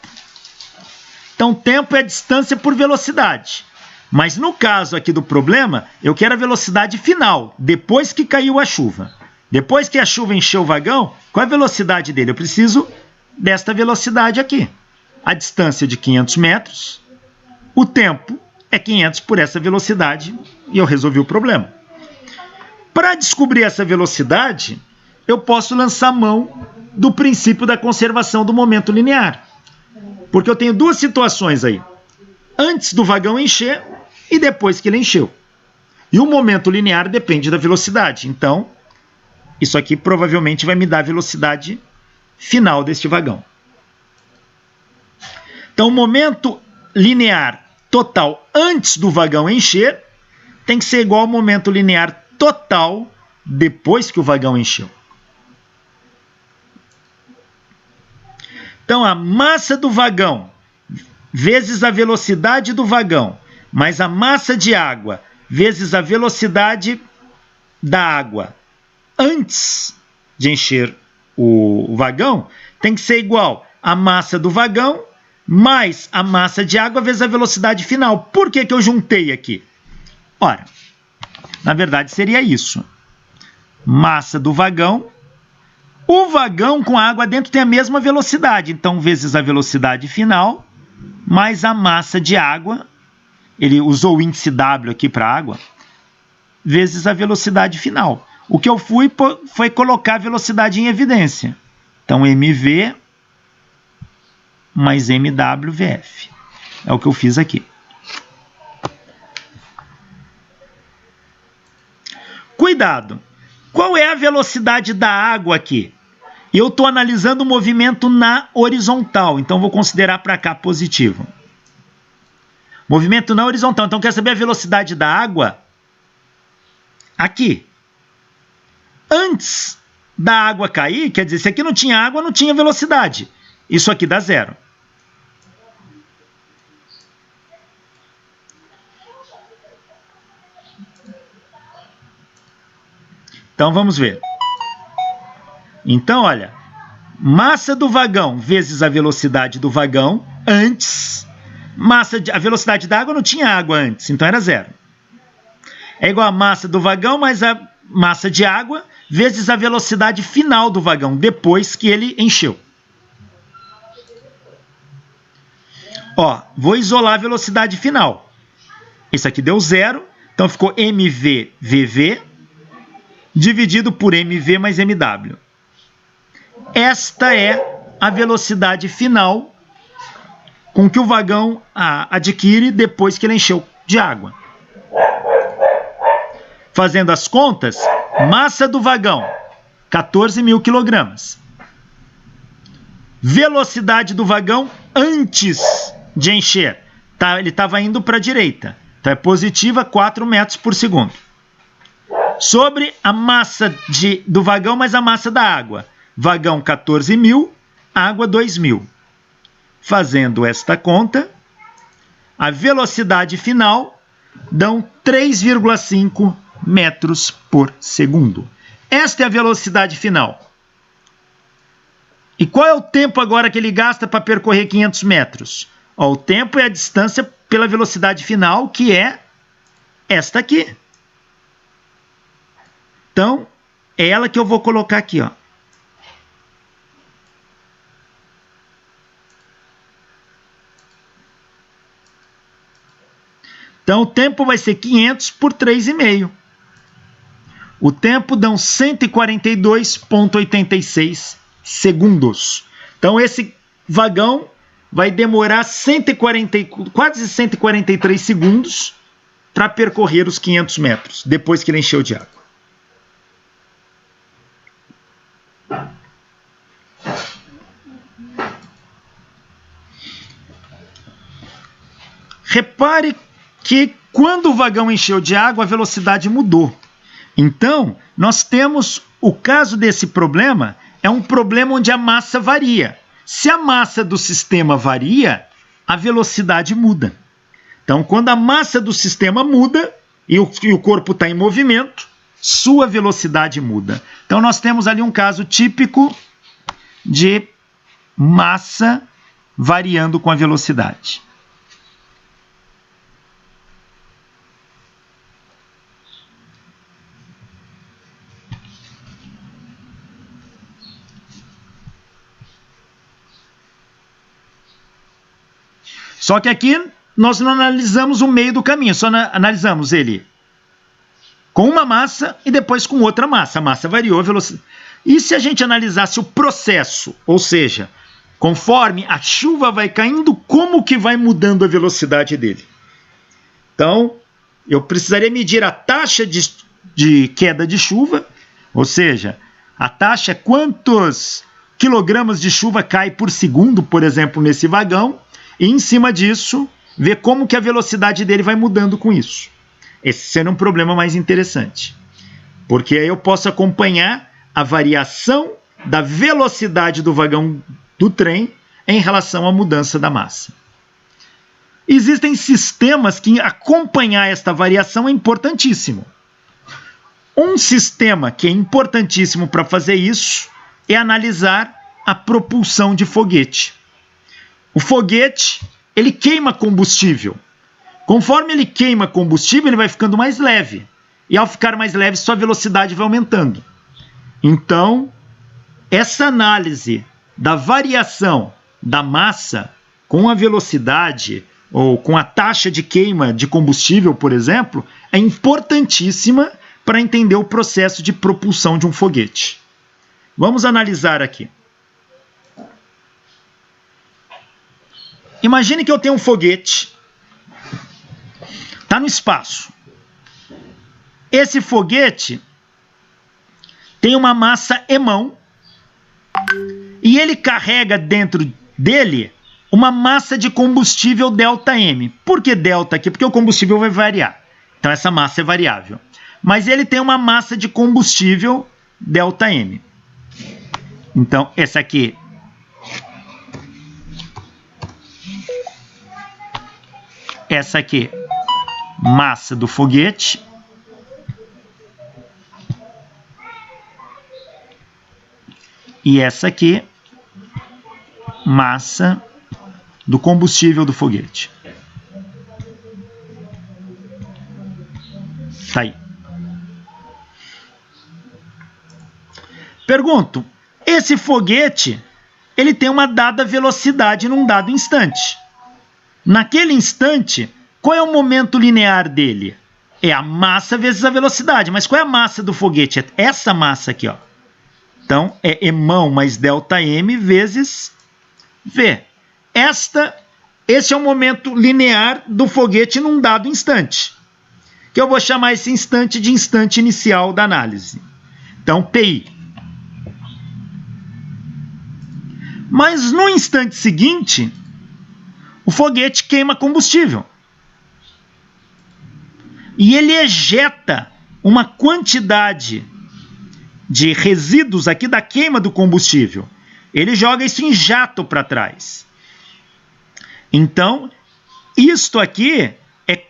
A: Então tempo é distância por velocidade. Mas no caso aqui do problema, eu quero a velocidade final, depois que caiu a chuva. Depois que a chuva encheu o vagão, qual é a velocidade dele? Eu preciso desta velocidade aqui. A distância de 500 metros, o tempo é 500 por essa velocidade e eu resolvi o problema. Para descobrir essa velocidade, eu posso lançar mão do princípio da conservação do momento linear. Porque eu tenho duas situações aí. Antes do vagão encher e depois que ele encheu. E o momento linear depende da velocidade. Então, isso aqui provavelmente vai me dar a velocidade final deste vagão. Então, o momento linear total antes do vagão encher tem que ser igual ao momento linear total depois que o vagão encheu. Então, a massa do vagão vezes a velocidade do vagão, mais a massa de água vezes a velocidade da água antes de encher o vagão, tem que ser igual a massa do vagão mais a massa de água vezes a velocidade final. Por que eu juntei aqui? Ora, na verdade seria isso. Massa do vagão. O vagão com a água dentro tem a mesma velocidade. Então, vezes a velocidade final, mais a massa de água. Ele usou o índice W aqui para água. Vezes a velocidade final. O que eu foi colocar a velocidade em evidência. Então, mv mais mw/vf. É o que eu fiz aqui. Cuidado! Qual é a velocidade da água aqui? Eu estou analisando o movimento na horizontal, então vou considerar para cá positivo. Movimento na horizontal, então quer saber a velocidade da água? Aqui. Antes da água cair, quer dizer, se aqui não tinha água, não tinha velocidade. Isso aqui dá zero. Então vamos ver. Então, olha, massa do vagão vezes a velocidade do vagão antes. A velocidade da água não tinha água antes, então era zero. É igual a massa do vagão mais a massa de água vezes a velocidade final do vagão, depois que ele encheu. Ó, vou isolar a velocidade final. Isso aqui deu zero, então ficou mv/vv dividido por mv mais mw. Esta é a velocidade final com que o vagão adquire depois que ele encheu de água. Fazendo as contas, massa do vagão, 14.000 quilogramas. Velocidade do vagão antes de encher. Ele estava indo para a direita. Então é positiva 4 metros por segundo. Sobre a massa do vagão mais a massa da água. Vagão 14.000, água 2.000. Fazendo esta conta, a velocidade final dão 3,5 metros por segundo. Esta é a velocidade final. E qual é o tempo agora que ele gasta para percorrer 500 metros? O tempo é a distância pela velocidade final, que é esta aqui. Então, é ela que eu vou colocar aqui, ó. Então, o tempo vai ser 500 por 3,5. O tempo dão 142,86 segundos. Então, esse vagão vai demorar quase 143 segundos para percorrer os 500 metros, depois que ele encheu de água. Repare que quando o vagão encheu de água, a velocidade mudou. Então, nós temos o caso desse problema, é um problema onde a massa varia. Se a massa do sistema varia, a velocidade muda. Então, quando a massa do sistema muda e o corpo está em movimento, sua velocidade muda. Então, nós temos ali um caso típico de massa variando com a velocidade. Só que aqui nós não analisamos o meio do caminho, só analisamos ele com uma massa e depois com outra massa. A massa variou, a velocidade. E se a gente analisasse o processo, ou seja, conforme a chuva vai caindo, como que vai mudando a velocidade dele? Então, eu precisaria medir a taxa de queda de chuva, ou seja, a taxa é quantos quilogramas de chuva cai por segundo, por exemplo, nesse vagão, e em cima disso, ver como que a velocidade dele vai mudando com isso. Esse seria um problema mais interessante, porque aí eu posso acompanhar a variação da velocidade do vagão do trem em relação à mudança da massa. Existem sistemas que acompanhar esta variação é importantíssimo. Um sistema que é importantíssimo para fazer isso é analisar a propulsão de foguete. O foguete, ele queima combustível. Conforme ele queima combustível, ele vai ficando mais leve. E ao ficar mais leve, sua velocidade vai aumentando. Então, essa análise da variação da massa com a velocidade ou com a taxa de queima de combustível, por exemplo, é importantíssima para entender o processo de propulsão de um foguete. Vamos analisar aqui. Imagine que eu tenho um foguete, está no espaço. Esse foguete tem uma massa emão e ele carrega dentro dele uma massa de combustível ΔM. Por que delta aqui? Porque o combustível vai variar. Então essa massa é variável. Mas ele tem uma massa de combustível ΔM. Então essa aqui massa do foguete. E essa aqui, massa do combustível do foguete. Tá aí. Pergunto, esse foguete, ele tem uma dada velocidade num dado instante. Naquele instante, qual é o momento linear dele? É a massa vezes a velocidade. Mas qual é a massa do foguete? É essa massa aqui, ó. Então, é Emão mais ΔM vezes V. Esse é o momento linear do foguete num dado instante, que eu vou chamar esse instante de instante inicial da análise. Então, PI. Mas no instante seguinte, o foguete queima combustível. E ele ejeta uma quantidade de resíduos aqui da queima do combustível. Ele joga isso em jato para trás. Então, isto aqui é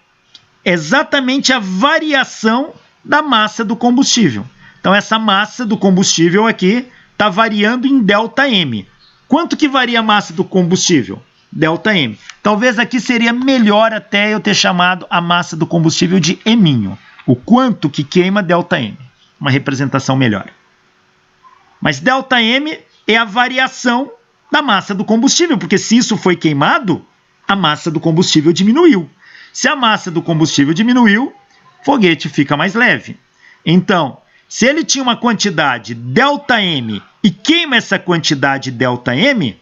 A: exatamente a variação da massa do combustível. Então, essa massa do combustível aqui está variando em ΔM. Quanto que varia a massa do combustível? ΔM. Talvez aqui seria melhor até eu ter chamado a massa do combustível de Eminho. O quanto que queima ΔM. Uma representação melhor. Mas ΔM é a variação da massa do combustível, porque se isso foi queimado, a massa do combustível diminuiu. Se a massa do combustível diminuiu, o foguete fica mais leve. Então, se ele tinha uma quantidade ΔM e queima essa quantidade ΔM,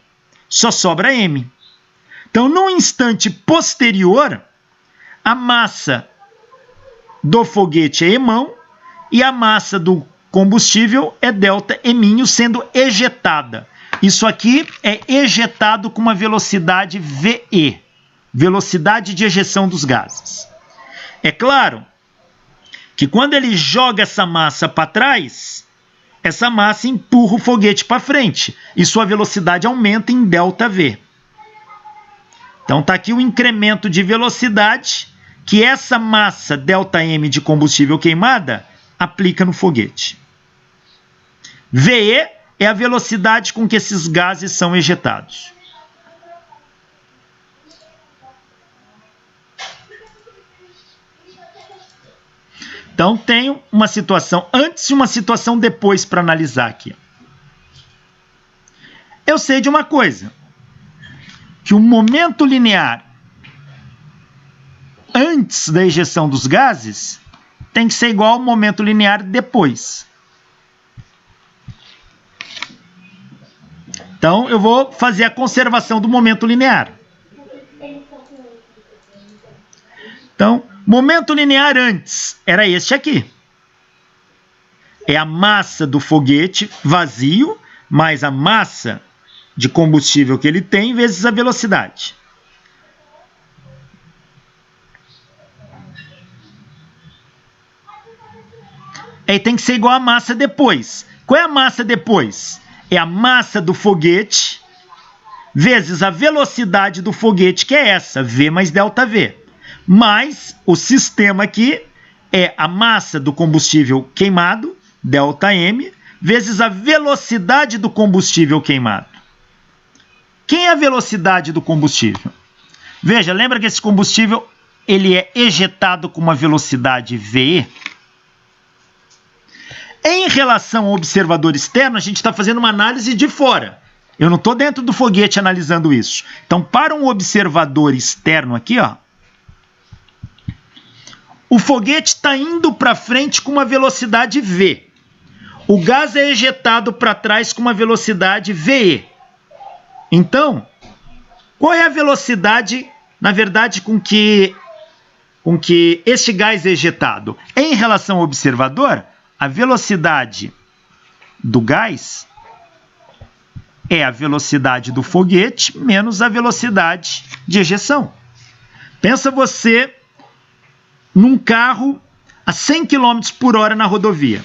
A: só sobra M. Então, no instante posterior, a massa do foguete é Emão e a massa do combustível é ΔM sendo ejetada. Isso aqui é ejetado com uma velocidade VE, velocidade de ejeção dos gases. É claro que quando ele joga essa massa para trás, essa massa empurra o foguete para frente e sua velocidade aumenta em ΔV. Então está aqui o incremento de velocidade que essa massa ΔM de combustível queimada aplica no foguete. VE é a velocidade com que esses gases são ejetados. Então, tenho uma situação antes e uma situação depois para analisar aqui. Eu sei de uma coisa, que o momento linear antes da ejeção dos gases tem que ser igual ao momento linear depois. Então, eu vou fazer a conservação do momento linear. Então, momento linear antes era este aqui. É a massa do foguete vazio mais a massa de combustível que ele tem vezes a velocidade. Aí tem que ser igual a massa depois. Qual é a massa depois? É a massa do foguete vezes a velocidade do foguete, que é essa, V mais ΔV. Mais o sistema aqui é a massa do combustível queimado, ΔM, vezes a velocidade do combustível queimado. Quem é a velocidade do combustível? Veja, lembra que esse combustível ele é ejetado com uma velocidade VE? Em relação ao observador externo, a gente está fazendo uma análise de fora. Eu não estou dentro do foguete analisando isso. Então, para um observador externo aqui, ó, o foguete está indo para frente com uma velocidade V. O gás é ejetado para trás com uma velocidade VE. Então, qual é a velocidade, na verdade, com que este gás é ejetado? Em relação ao observador, a velocidade do gás é a velocidade do foguete menos a velocidade de ejeção. Pensa você num carro a 100 km por hora na rodovia.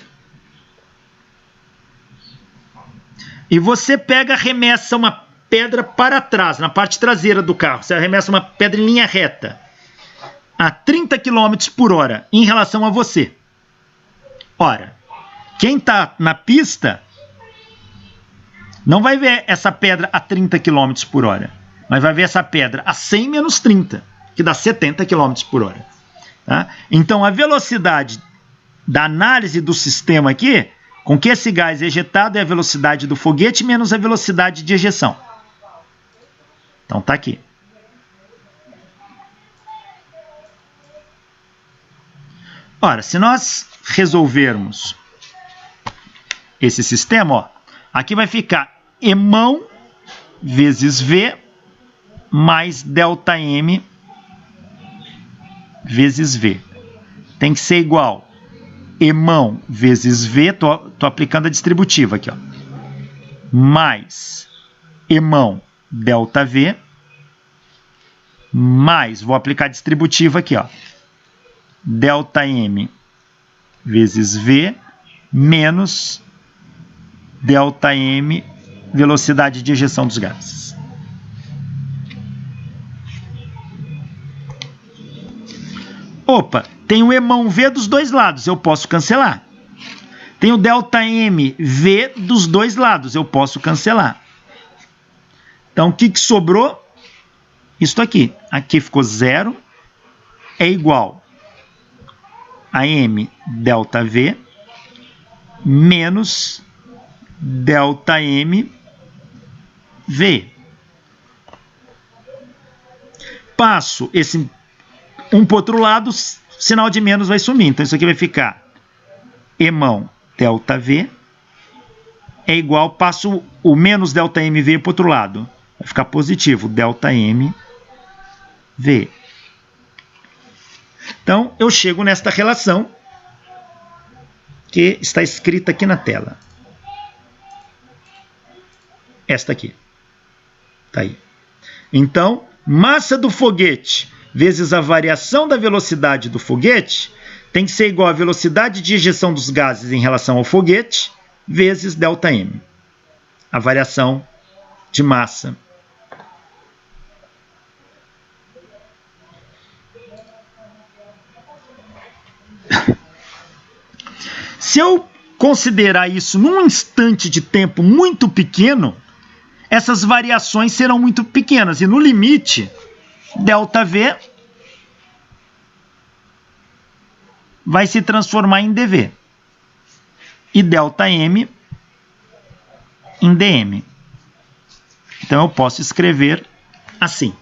A: E você pega, arremessa uma pedra para trás, na parte traseira do carro. Você arremessa uma pedra em linha reta a 30 km por hora em relação a você. Ora, quem está na pista não vai ver essa pedra a 30 km por hora, mas vai ver essa pedra a 100 menos 30, que dá 70 km por hora. Tá? Então, a velocidade da análise do sistema aqui, com que esse gás é ejetado, é a velocidade do foguete menos a velocidade de ejeção. Então, está aqui. Ora, se nós resolvermos esse sistema, ó, Aqui vai ficar emão vezes V mais ΔM vezes V. Tem que ser igual emão vezes V, tô aplicando a distributiva aqui, ó, mais emão ΔV, mais, vou aplicar a distributiva aqui, ó, ΔM vezes V menos ΔM, velocidade de ejeção dos gases. Opa, tem o emão V dos dois lados, eu posso cancelar. Tem o ΔM V dos dois lados, eu posso cancelar. Então, o que sobrou? Isso aqui. Aqui ficou 0, é igual a M ΔV menos ΔM V. Passo esse um para o outro lado, sinal de menos vai sumir. Então, isso aqui vai ficar emão ΔV é igual, passo o menos ΔMV para o outro lado. Vai ficar positivo, ΔMV. Então, eu chego nesta relação que está escrita aqui na tela. Esta aqui. Tá aí. Então, massa do foguete vezes a variação da velocidade do foguete tem que ser igual à velocidade de ejeção dos gases em relação ao foguete vezes ΔM. A variação de massa. Se eu considerar isso num instante de tempo muito pequeno, essas variações serão muito pequenas. E no limite, ΔV vai se transformar em dV. E ΔM em dm. Então eu posso escrever assim: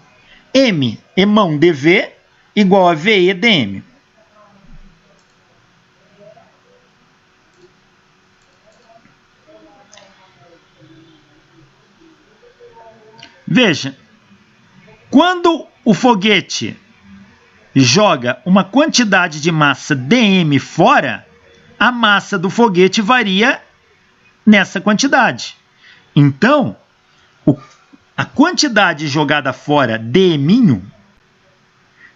A: M emão dV igual a VE dm. Veja, quando o foguete joga uma quantidade de massa dm fora, a massa do foguete varia nessa quantidade. Então, a quantidade jogada fora dm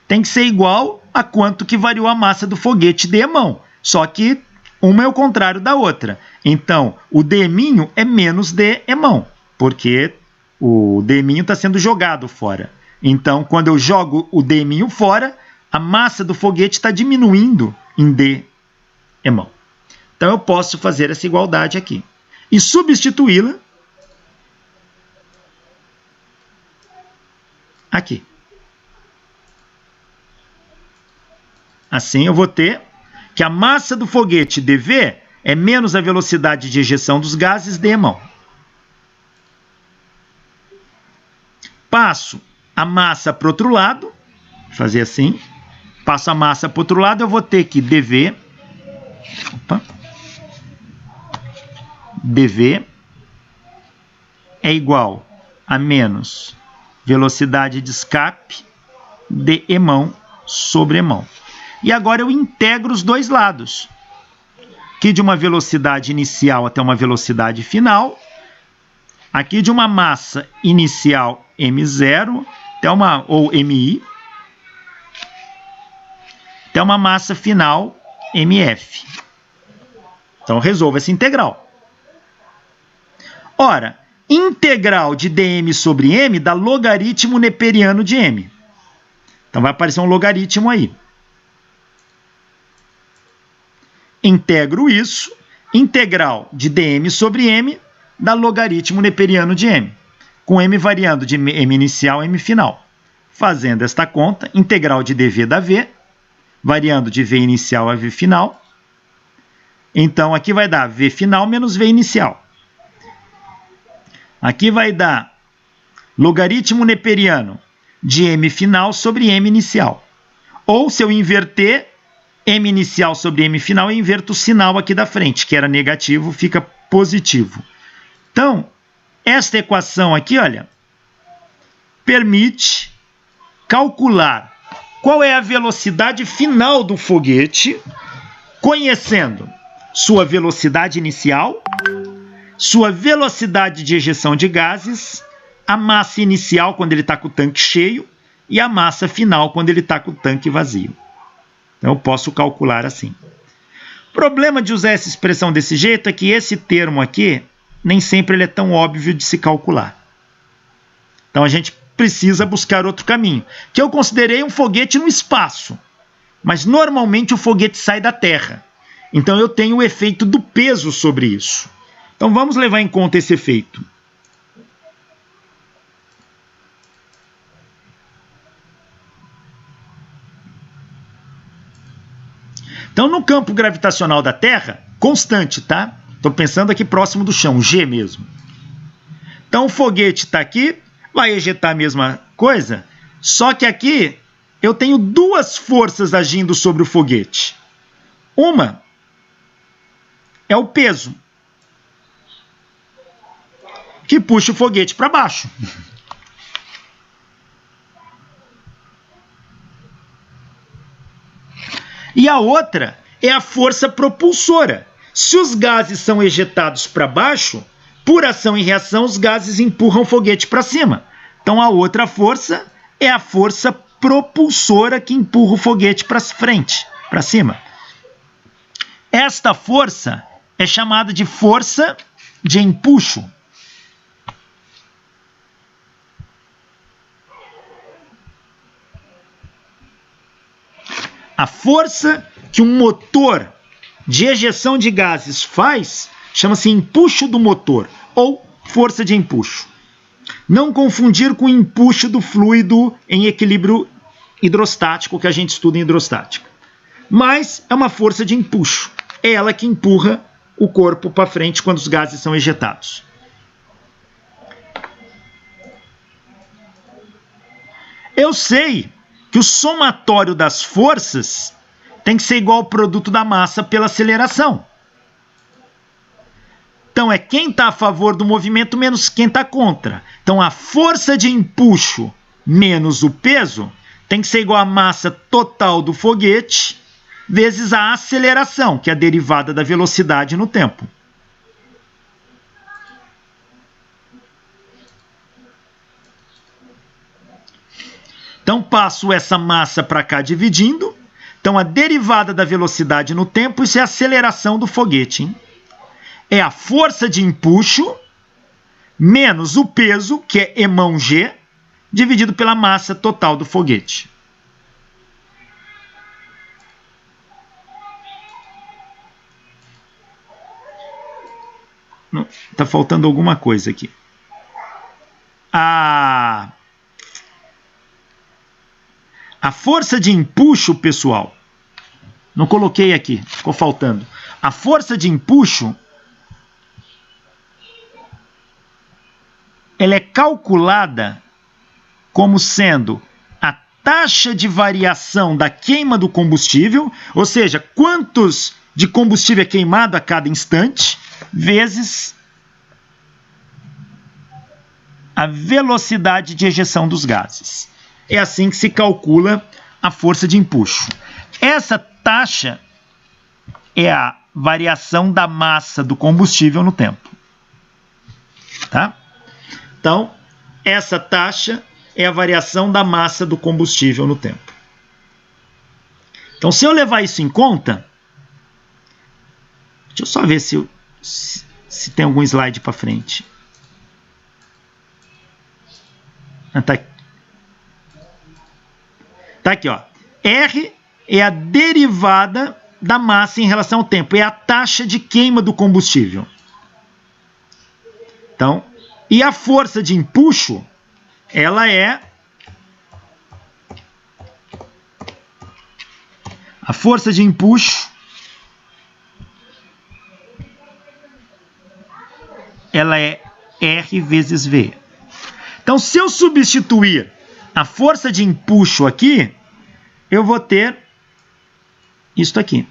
A: tem que ser igual a quanto que variou a massa do foguete dmão. Só que uma é o contrário da outra. Então, o dm é menos dmão, porque o dm está sendo jogado fora. Então, quando eu jogo o dm fora, a massa do foguete está diminuindo em dmão. Então, eu posso fazer essa igualdade aqui e substituí-la aqui. Assim, eu vou ter que a massa do foguete dV é menos a velocidade de ejeção dos gases dmão. Passo a massa para o outro lado, fazer assim, passo a massa para o outro lado, eu vou ter que dV é igual a menos velocidade de escape de emão sobre emão. E agora eu integro os dois lados, aqui de uma velocidade inicial até uma velocidade final, aqui de uma massa inicial m0 até ou mi, até uma massa final mf. Então resolvo essa integral. Ora, integral de dm sobre m dá logaritmo neperiano de m. Então vai aparecer um logaritmo aí. Integro isso, integral de dm sobre m dá logaritmo neperiano de m, com m variando de m inicial a m final. Fazendo esta conta, integral de dv dá v, variando de v inicial a v final. Então, aqui vai dar v final menos v inicial. Aqui vai dar logaritmo neperiano de m final sobre m inicial. Ou, se eu inverter m inicial sobre m final, eu inverto o sinal aqui da frente, que era negativo, fica positivo. Então, esta equação aqui, olha, permite calcular qual é a velocidade final do foguete, conhecendo sua velocidade inicial, sua velocidade de ejeção de gases, a massa inicial quando ele está com o tanque cheio e a massa final quando ele está com o tanque vazio. Então, eu posso calcular assim. O problema de usar essa expressão desse jeito é que esse termo aqui, nem sempre ele é tão óbvio de se calcular. Então, a gente precisa buscar outro caminho, que eu considerei um foguete no espaço, mas normalmente o foguete sai da Terra. Então, eu tenho o efeito do peso sobre isso. Então, vamos levar em conta esse efeito. Então, no campo gravitacional da Terra, constante, tá? Estou pensando aqui próximo do chão, G mesmo. Então, o foguete está aqui, vai ejetar a mesma coisa, só que aqui eu tenho duas forças agindo sobre o foguete. Uma é o peso, que puxa o foguete para baixo. E a outra é a força propulsora. Se os gases são ejetados para baixo, por ação e reação, os gases empurram o foguete para cima. Então, a outra força é a força propulsora que empurra o foguete para frente, para cima. Esta força é chamada de força de empuxo. A força que um motor de ejeção de gases faz chama-se empuxo do motor, ou força de empuxo. Não confundir com o empuxo do fluido em equilíbrio hidrostático, que a gente estuda em hidrostática. Mas é uma força de empuxo. É ela que empurra o corpo para frente quando os gases são ejetados. Eu sei que o somatório das forças tem que ser igual ao produto da massa pela aceleração. Então, é quem está a favor do movimento menos quem está contra. Então, a força de empuxo menos o peso tem que ser igual à massa total do foguete vezes a aceleração, que é a derivada da velocidade no tempo. Então, passo essa massa para cá dividindo. Então, a derivada da velocidade no tempo, isso é a aceleração do foguete, hein? É a força de empuxo menos o peso, que é Emão G, dividido pela massa total do foguete. Está faltando alguma coisa aqui. A força de empuxo, pessoal, não coloquei aqui, ficou faltando. A força de empuxo, ela é calculada como sendo a taxa de variação da queima do combustível, ou seja, quantos de combustível é queimado a cada instante, vezes a velocidade de ejeção dos gases. É assim que se calcula a força de empuxo. Essa taxa é a variação da massa do combustível no tempo. Tá? Então, essa taxa é a variação da massa do combustível no tempo. Então, se eu levar isso em conta, deixa eu só ver se tem algum slide para frente. Tá aqui, ó. R é a derivada da massa em relação ao tempo, é a taxa de queima do combustível. Então, e a força de empuxo, ela é a força de empuxo, ela é R vezes V. Então, se eu substituir a força de empuxo aqui, eu vou ter isto aqui.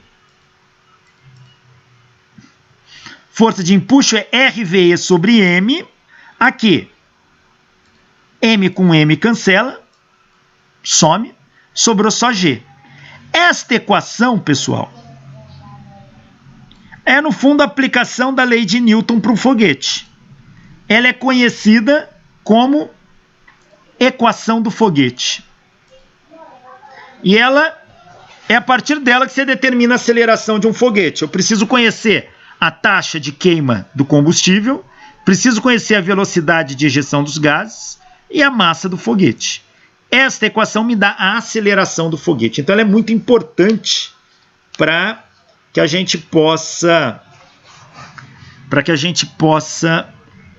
A: força de empuxo é RVE sobre M. Aqui, M com M cancela, some, sobrou só G. Esta equação, pessoal, é no fundo a aplicação da lei de Newton para um foguete. Ela é conhecida como equação do foguete. E ela é a partir dela que você determina a aceleração de um foguete. Eu preciso conhecer a taxa de queima do combustível, preciso conhecer a velocidade de ejeção dos gases e a massa do foguete. Esta equação me dá a aceleração do foguete. Então ela é muito importante para que a gente possa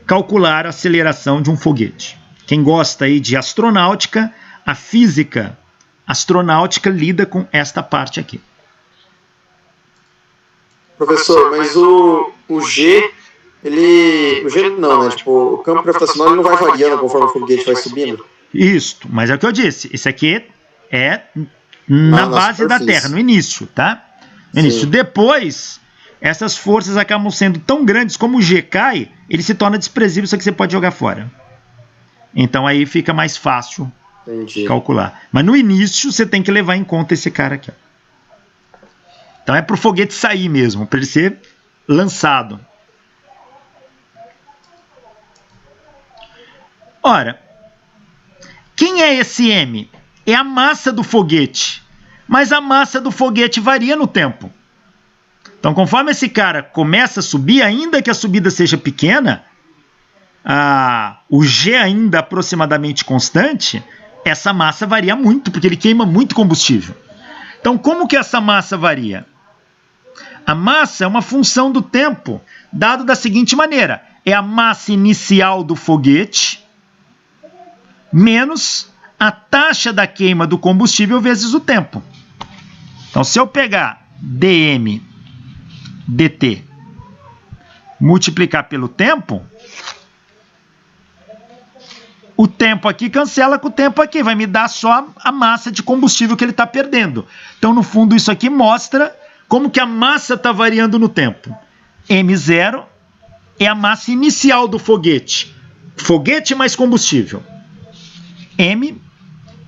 A: calcular a aceleração de um foguete. Quem gosta aí de astronáutica, a física astronáutica lida com esta parte aqui.
B: Professor, mas o G, o G não, né? Tipo, o campo gravitacional ele não vai variando conforme o foguete vai subindo?
A: Isso, mas é o que eu disse. Isso aqui é na base da Terra, no início, tá? No início. Depois, essas forças acabam sendo tão grandes, como o G cai, ele se torna desprezível, isso aqui você pode jogar fora. Então aí fica mais fácil calcular. Mas no início você tem que levar em conta esse cara aqui. Então é para o foguete sair mesmo, para ele ser lançado. Ora, quem é esse M? É a massa do foguete. Mas a massa do foguete varia no tempo. Então, conforme esse cara começa a subir, ainda que a subida seja pequena, o G ainda aproximadamente constante, essa massa varia muito, porque ele queima muito combustível. Então, como que essa massa varia? A massa é uma função do tempo, dado da seguinte maneira. É a massa inicial do foguete menos a taxa da queima do combustível vezes o tempo. Então, se eu pegar dm dt multiplicar pelo tempo, o tempo aqui cancela com o tempo aqui, vai me dar só a massa de combustível que ele está perdendo. Então, no fundo, isso aqui mostra como que a massa está variando no tempo. M0 é a massa inicial do foguete. Foguete mais combustível. M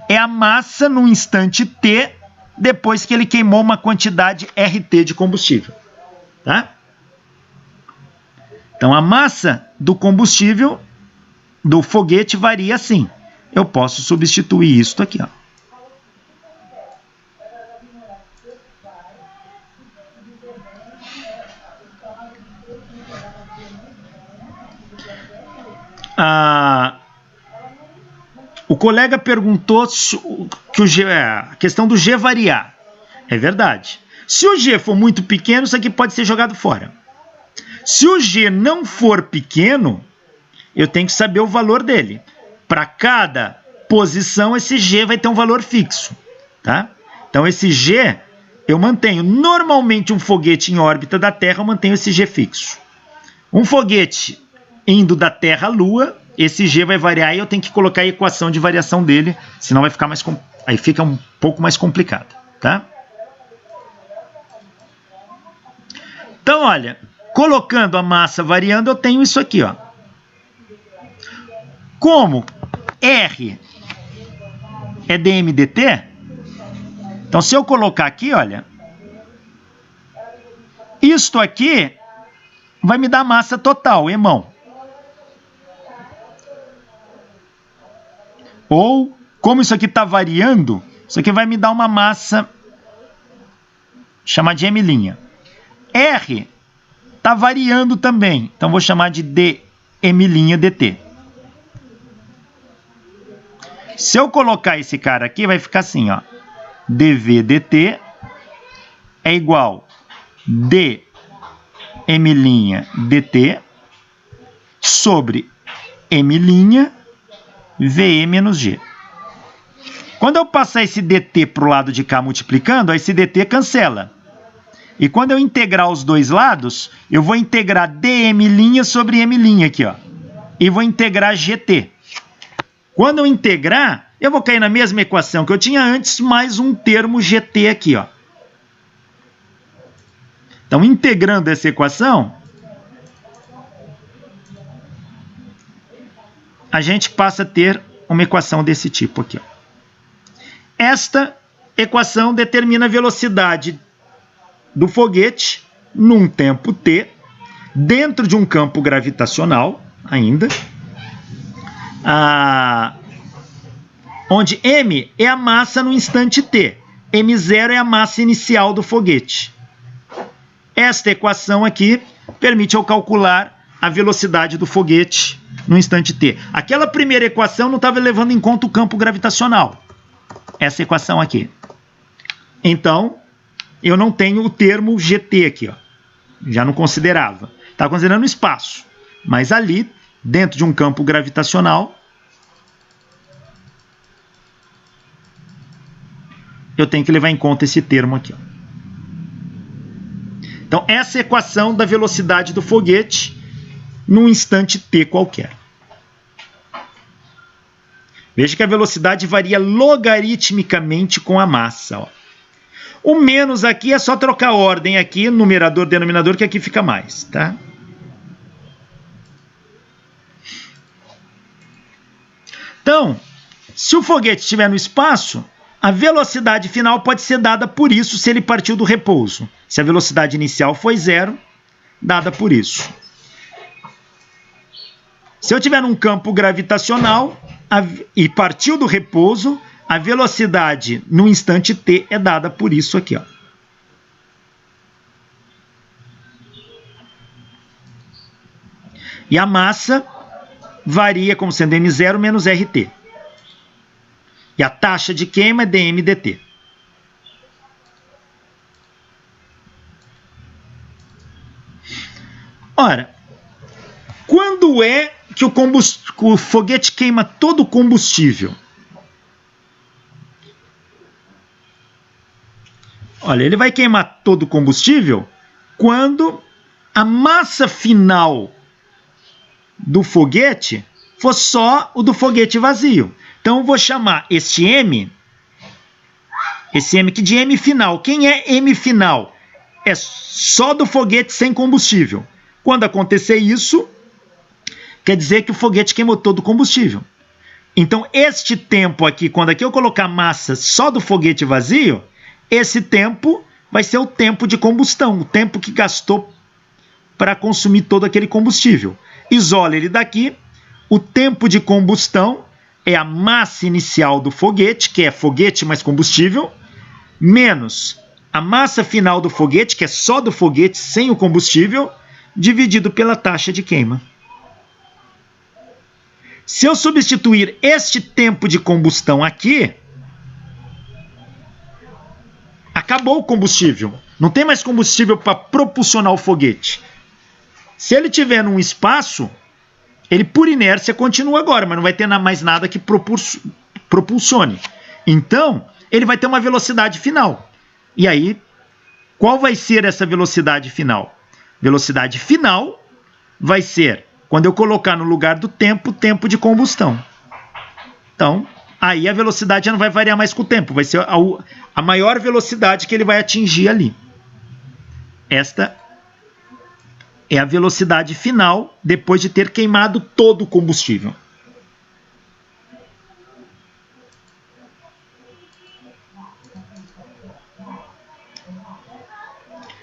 A: é a massa no instante T, depois que ele queimou uma quantidade RT de combustível. Tá? Então, a massa do combustível do foguete varia assim. Eu posso substituir isso aqui, ó. O colega perguntou que a questão do G variar. É verdade. Se o G for muito pequeno, isso aqui pode ser jogado fora. Se o G não for pequeno, eu tenho que saber o valor dele. Para cada posição, esse G vai ter um valor fixo. Tá? Então, esse G eu mantenho. Normalmente, um foguete em órbita da Terra, eu mantenho esse G fixo. Um foguete indo da Terra à Lua, esse G vai variar e eu tenho que colocar a equação de variação dele, senão vai ficar mais aí fica um pouco mais complicado. Tá? Então, olha, colocando a massa variando, eu tenho isso aqui, ó. Como R é dm dt, então se eu colocar aqui, olha, isto aqui vai me dar massa total, emão. Ou, como isso aqui está variando, isso aqui vai me dar uma massa chamada de M'. R está variando também, então vou chamar de dm' dt. Se eu colocar esse cara aqui, vai ficar assim, ó. dv dt é igual dm' dt sobre m' ve menos g. Quando eu passar esse dt para o lado de cá multiplicando, esse dt cancela. E quando eu integrar os dois lados, eu vou integrar dm' sobre m' aqui, ó. E vou integrar gt. Quando eu integrar, eu vou cair na mesma equação que eu tinha antes, mais um termo gt aqui, ó. Então, integrando essa equação, a gente passa a ter uma equação desse tipo aqui. Esta equação determina a velocidade do foguete num tempo t, dentro de um campo gravitacional ainda, onde m é a massa no instante t, m0 é a massa inicial do foguete. Esta equação aqui permite eu calcular a velocidade do foguete no instante t. Aquela primeira equação não estava levando em conta o campo gravitacional. Essa equação aqui. Então, eu não tenho o termo gt aqui, ó. Já não considerava. Estava considerando o espaço. Mas ali, dentro de um campo gravitacional, eu tenho que levar em conta esse termo aqui, ó. Então, essa é a equação da velocidade do foguete num instante t qualquer. Veja que a velocidade varia logaritmicamente com a massa, ó. O menos aqui é só trocar a ordem aqui, numerador, denominador, que aqui fica mais, tá? Então, se o foguete estiver no espaço, a velocidade final pode ser dada por isso se ele partiu do repouso. Se a velocidade inicial foi 0, dada por isso. Se eu estiver num campo gravitacional e partiu do repouso, a velocidade no instante t é dada por isso aqui, ó. E a massa varia como sendo m0 menos rt. E a taxa de queima é dm dt. Ora, quando é que o foguete queima todo o combustível? Olha, ele vai queimar todo o combustível quando a massa final do foguete for só o do foguete vazio. Então, eu vou chamar esse M aqui de M final. Quem é M final? É só do foguete sem combustível. Quando acontecer isso, quer dizer que o foguete queimou todo o combustível. Então, este tempo aqui, quando aqui eu colocar massa só do foguete vazio, esse tempo vai ser o tempo de combustão, o tempo que gastou para consumir todo aquele combustível. Isola ele daqui. O tempo de combustão é a massa inicial do foguete, que é foguete mais combustível, menos a massa final do foguete, que é só do foguete sem o combustível, dividido pela taxa de queima. Se eu substituir este tempo de combustão aqui, acabou o combustível. Não tem mais combustível para propulsionar o foguete. Se ele tiver num espaço, ele por inércia continua agora, mas não vai ter mais nada que propulsione. Então, ele vai ter uma velocidade final. E aí, qual vai ser essa velocidade final? Velocidade final vai ser, quando eu colocar no lugar do tempo, o tempo de combustão. Então, aí a velocidade já não vai variar mais com o tempo, vai ser a maior velocidade que ele vai atingir ali. Esta é a velocidade final depois de ter queimado todo o combustível.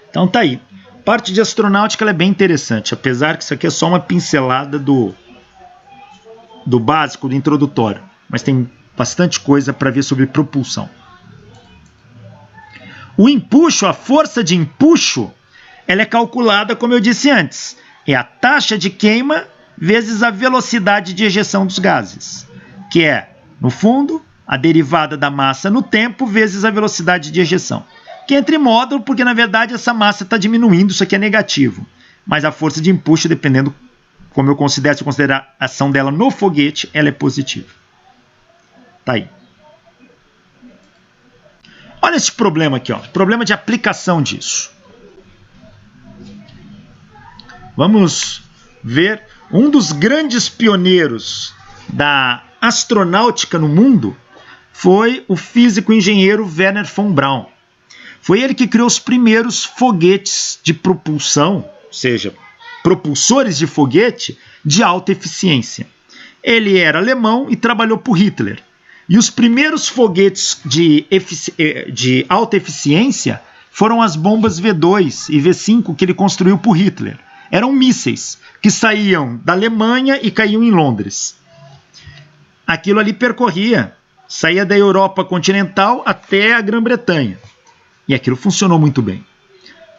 A: Então tá aí. A parte de astronáutica ela é bem interessante, apesar que isso aqui é só uma pincelada do básico, do introdutório. Mas tem bastante coisa para ver sobre propulsão. O empuxo, a força de empuxo, ela é calculada, como eu disse antes, é a taxa de queima vezes a velocidade de ejeção dos gases, que é, no fundo, a derivada da massa no tempo vezes a velocidade de ejeção. Que entra em módulo, porque na verdade essa massa está diminuindo, isso aqui é negativo. Mas a força de empuxo, dependendo como eu considero, se eu considerar a ação dela no foguete, ela é positiva. Tá aí. Olha esse problema aqui, ó, problema de aplicação disso. Vamos ver um dos grandes pioneiros da astronáutica no mundo foi o físico engenheiro Wernher von Braun. Foi ele que criou os primeiros foguetes de propulsão, ou seja, propulsores de foguete de alta eficiência. Ele era alemão e trabalhou por Hitler. E os primeiros foguetes de alta eficiência foram as bombas V2 e V5 que ele construiu por Hitler. Eram mísseis que saíam da Alemanha e caíam em Londres. Aquilo ali saía da Europa continental até a Grã-Bretanha. E aquilo funcionou muito bem.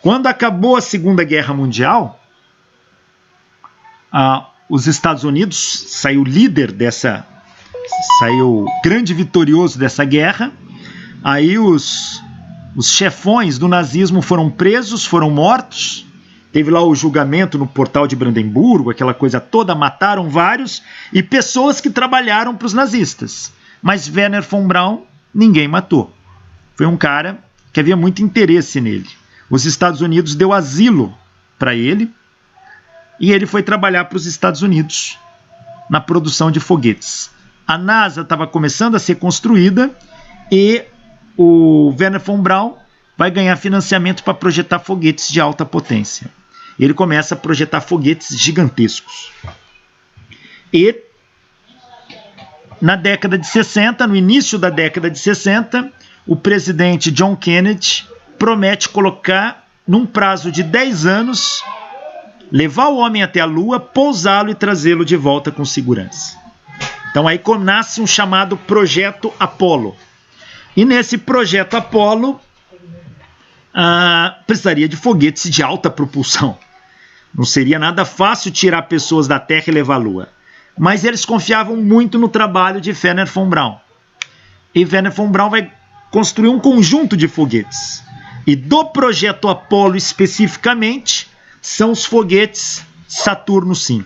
A: Quando acabou a Segunda Guerra Mundial, os Estados Unidos saiu grande vitorioso dessa guerra. Aí os chefões do nazismo foram presos, foram mortos. Teve lá o julgamento no Portal de Brandemburgo, aquela coisa toda, mataram vários, e pessoas que trabalharam para os nazistas. Mas Wernher von Braun ninguém matou. Foi um cara que havia muito interesse nele. Os Estados Unidos deu asilo para ele, e ele foi trabalhar para os Estados Unidos na produção de foguetes. A NASA estava começando a ser construída, e o Wernher von Braun vai ganhar financiamento para projetar foguetes de alta potência. Ele começa a projetar foguetes gigantescos. E na década de 60, no início da década de 60, o presidente John Kennedy promete colocar, num prazo de 10 anos, levar o homem até a Lua, pousá-lo e trazê-lo de volta com segurança. Então aí nasce um chamado Projeto Apollo. E nesse Projeto Apollo, precisaria de foguetes de alta propulsão. Não seria nada fácil tirar pessoas da Terra e levar à Lua. Mas eles confiavam muito no trabalho de Wernher von Braun. E Wernher von Braun vai construir um conjunto de foguetes. E do Projeto Apollo especificamente, são os foguetes Saturno V.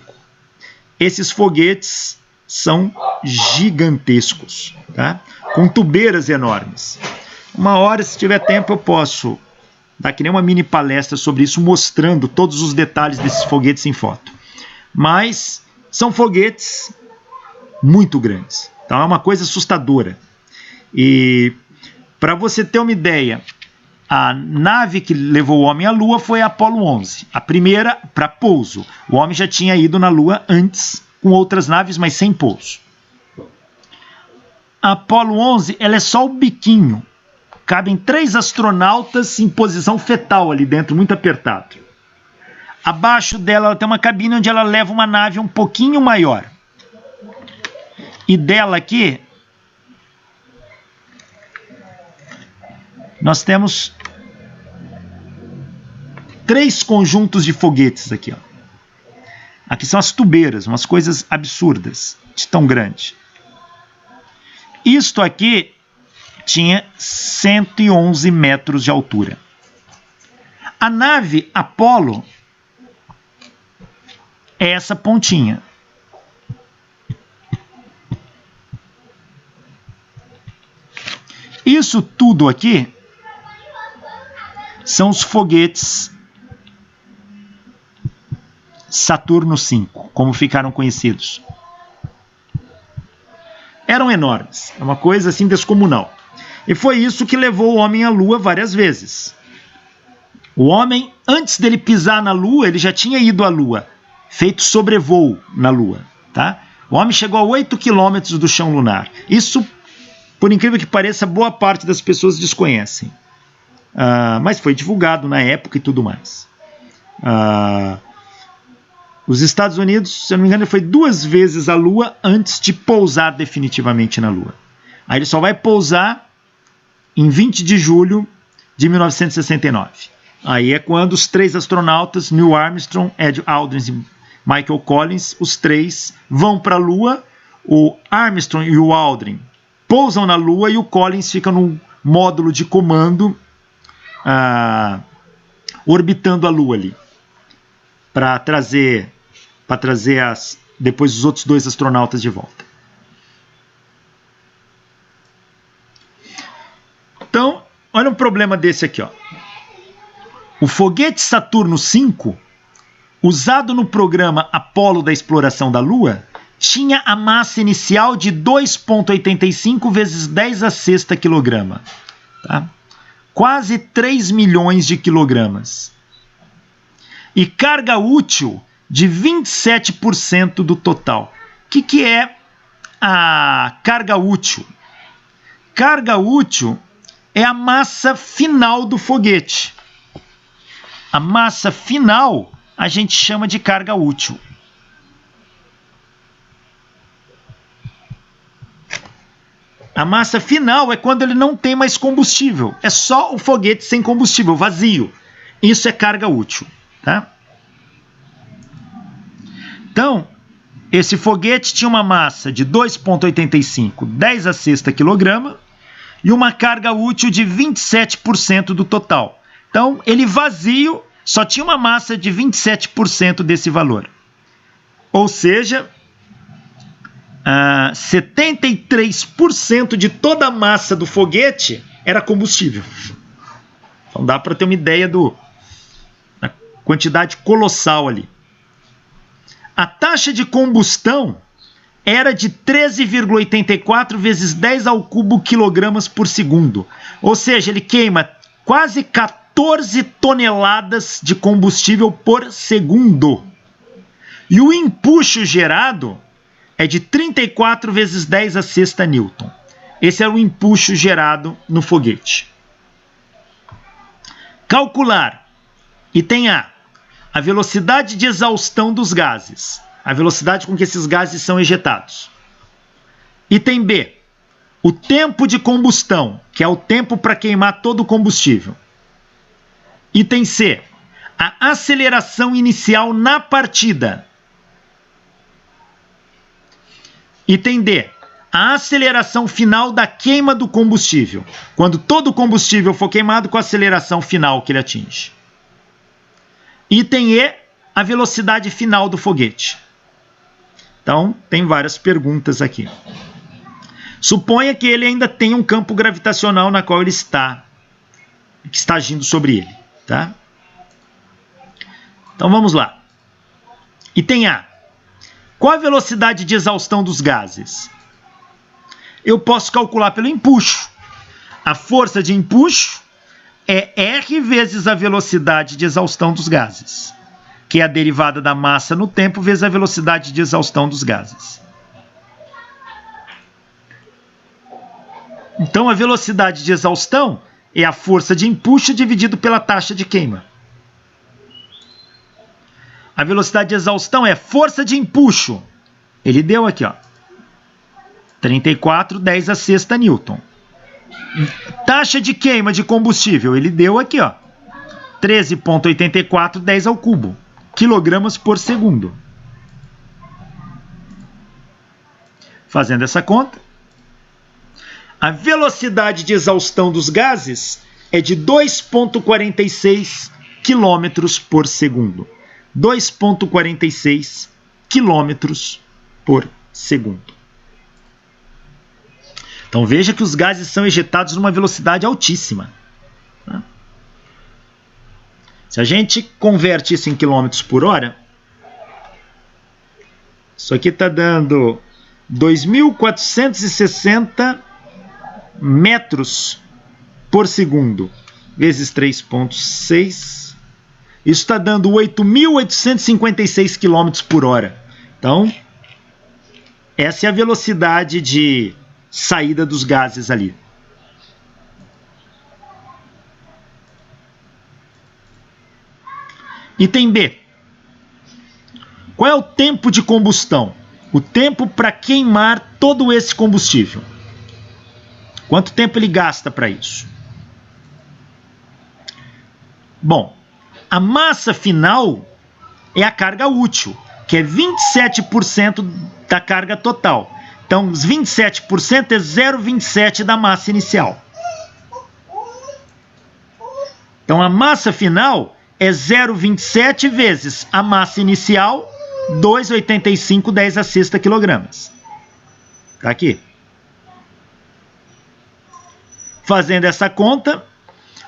A: Esses foguetes são gigantescos, tá? Com tubeiras enormes. Uma hora, se tiver tempo, eu posso dar que nem uma mini palestra sobre isso, mostrando todos os detalhes desses foguetes em foto. Mas são foguetes muito grandes. Então é uma coisa assustadora. E para você ter uma ideia, a nave que levou o homem à Lua foi a Apollo 11. A primeira para pouso. O homem já tinha ido na Lua antes com outras naves, mas sem pouso. A Apollo 11 ela é só o biquinho. Cabem 3 astronautas em posição fetal ali dentro, muito apertado. Abaixo dela ela tem uma cabine onde ela leva uma nave um pouquinho maior. E dela aqui, nós temos 3 conjuntos de foguetes aqui, ó. Aqui são as tubeiras, umas coisas absurdas, de tão grande. Isto aqui tinha 111 metros de altura. A nave Apollo é essa pontinha. Isso tudo aqui são os foguetes Saturno V, como ficaram conhecidos. Eram enormes, é uma coisa assim descomunal. E foi isso que levou o homem à Lua várias vezes. O homem, antes dele pisar na Lua, ele já tinha ido à Lua, feito sobrevoo na Lua, tá? O homem chegou a 8 quilômetros do chão lunar. Isso, por incrível que pareça, boa parte das pessoas desconhecem. Mas foi divulgado na época e tudo mais. Os Estados Unidos, se eu não me engano, ele foi 2 vezes à Lua antes de pousar definitivamente na Lua. Aí ele só vai pousar em 20 de julho de 1969. Aí é quando os 3 astronautas, Neil Armstrong, Ed Aldrin e Michael Collins, os 3 vão para a Lua. O Armstrong e o Aldrin pousam na Lua e o Collins fica no módulo de comando orbitando a Lua ali, para trazer depois os outros 2 astronautas de volta. Então, olha um problema desse aqui, ó. O foguete Saturno V, usado no programa Apollo da exploração da Lua, tinha a massa inicial de 2,85 vezes 10 a sexta quilograma. Tá? Quase 3 milhões de quilogramas. E carga útil de 27% do total. O que é a carga útil? Carga útil é a massa final do foguete. A massa final a gente chama de carga útil. A massa final é quando ele não tem mais combustível. É só o foguete sem combustível, vazio. Isso é carga útil. Tá? Então, esse foguete tinha uma massa de 2,85, 10 a sexta quilograma, e uma carga útil de 27% do total. Então, ele vazio só tinha uma massa de 27% desse valor. Ou seja, 73% de toda a massa do foguete era combustível. Então dá para ter uma ideia da quantidade colossal ali. A taxa de combustão era de 13,84 vezes 10 ao cubo quilogramas por segundo. Ou seja, ele queima quase 14 toneladas de combustível por segundo. E o empuxo gerado é de 34 vezes 10 a sexta newton. Esse é o empuxo gerado no foguete. Calcular. Item A. A velocidade de exaustão dos gases. A velocidade com que esses gases são ejetados. Item B. O tempo de combustão, que é o tempo para queimar todo o combustível. Item C. A aceleração inicial na partida. Item D. A aceleração final da queima do combustível. Quando todo o combustível for queimado com a aceleração final que ele atinge. Item E. A velocidade final do foguete. Então, tem várias perguntas aqui. Suponha que ele ainda tem um campo gravitacional na qual ele está agindo sobre ele. Tá? Então, vamos lá. Item A. Qual a velocidade de exaustão dos gases? Eu posso calcular pelo empuxo. A força de empuxo é R vezes a velocidade de exaustão dos gases, que é a derivada da massa no tempo vezes a velocidade de exaustão dos gases. Então, a velocidade de exaustão é a força de empuxo dividido pela taxa de queima. A velocidade de exaustão é força de empuxo. Ele deu aqui, ó, 34, 10 a sexta newton. Taxa de queima de combustível, ele deu aqui, ó, 13,84, 10 ao cubo, quilogramas por segundo. Fazendo essa conta, a velocidade de exaustão dos gases é de 2,46 quilômetros por segundo. 2,46 quilômetros por segundo. Então veja que os gases são ejetados numa velocidade altíssima. Se a gente converte isso em quilômetros por hora, isso aqui está dando 2.460 metros por segundo, vezes 3,6. Isso está dando 8.856 km por hora. Então, essa é a velocidade de saída dos gases ali. Item B. Qual é o tempo de combustão? O tempo para queimar todo esse combustível. Quanto tempo ele gasta para isso? Bom, a massa final é a carga útil, que é 27% da carga total. Então, os 27% é 0,27 da massa inicial. Então, a massa final é 0,27 vezes a massa inicial, 2,85, 10 a sexta quilogramas. Está aqui. Fazendo essa conta,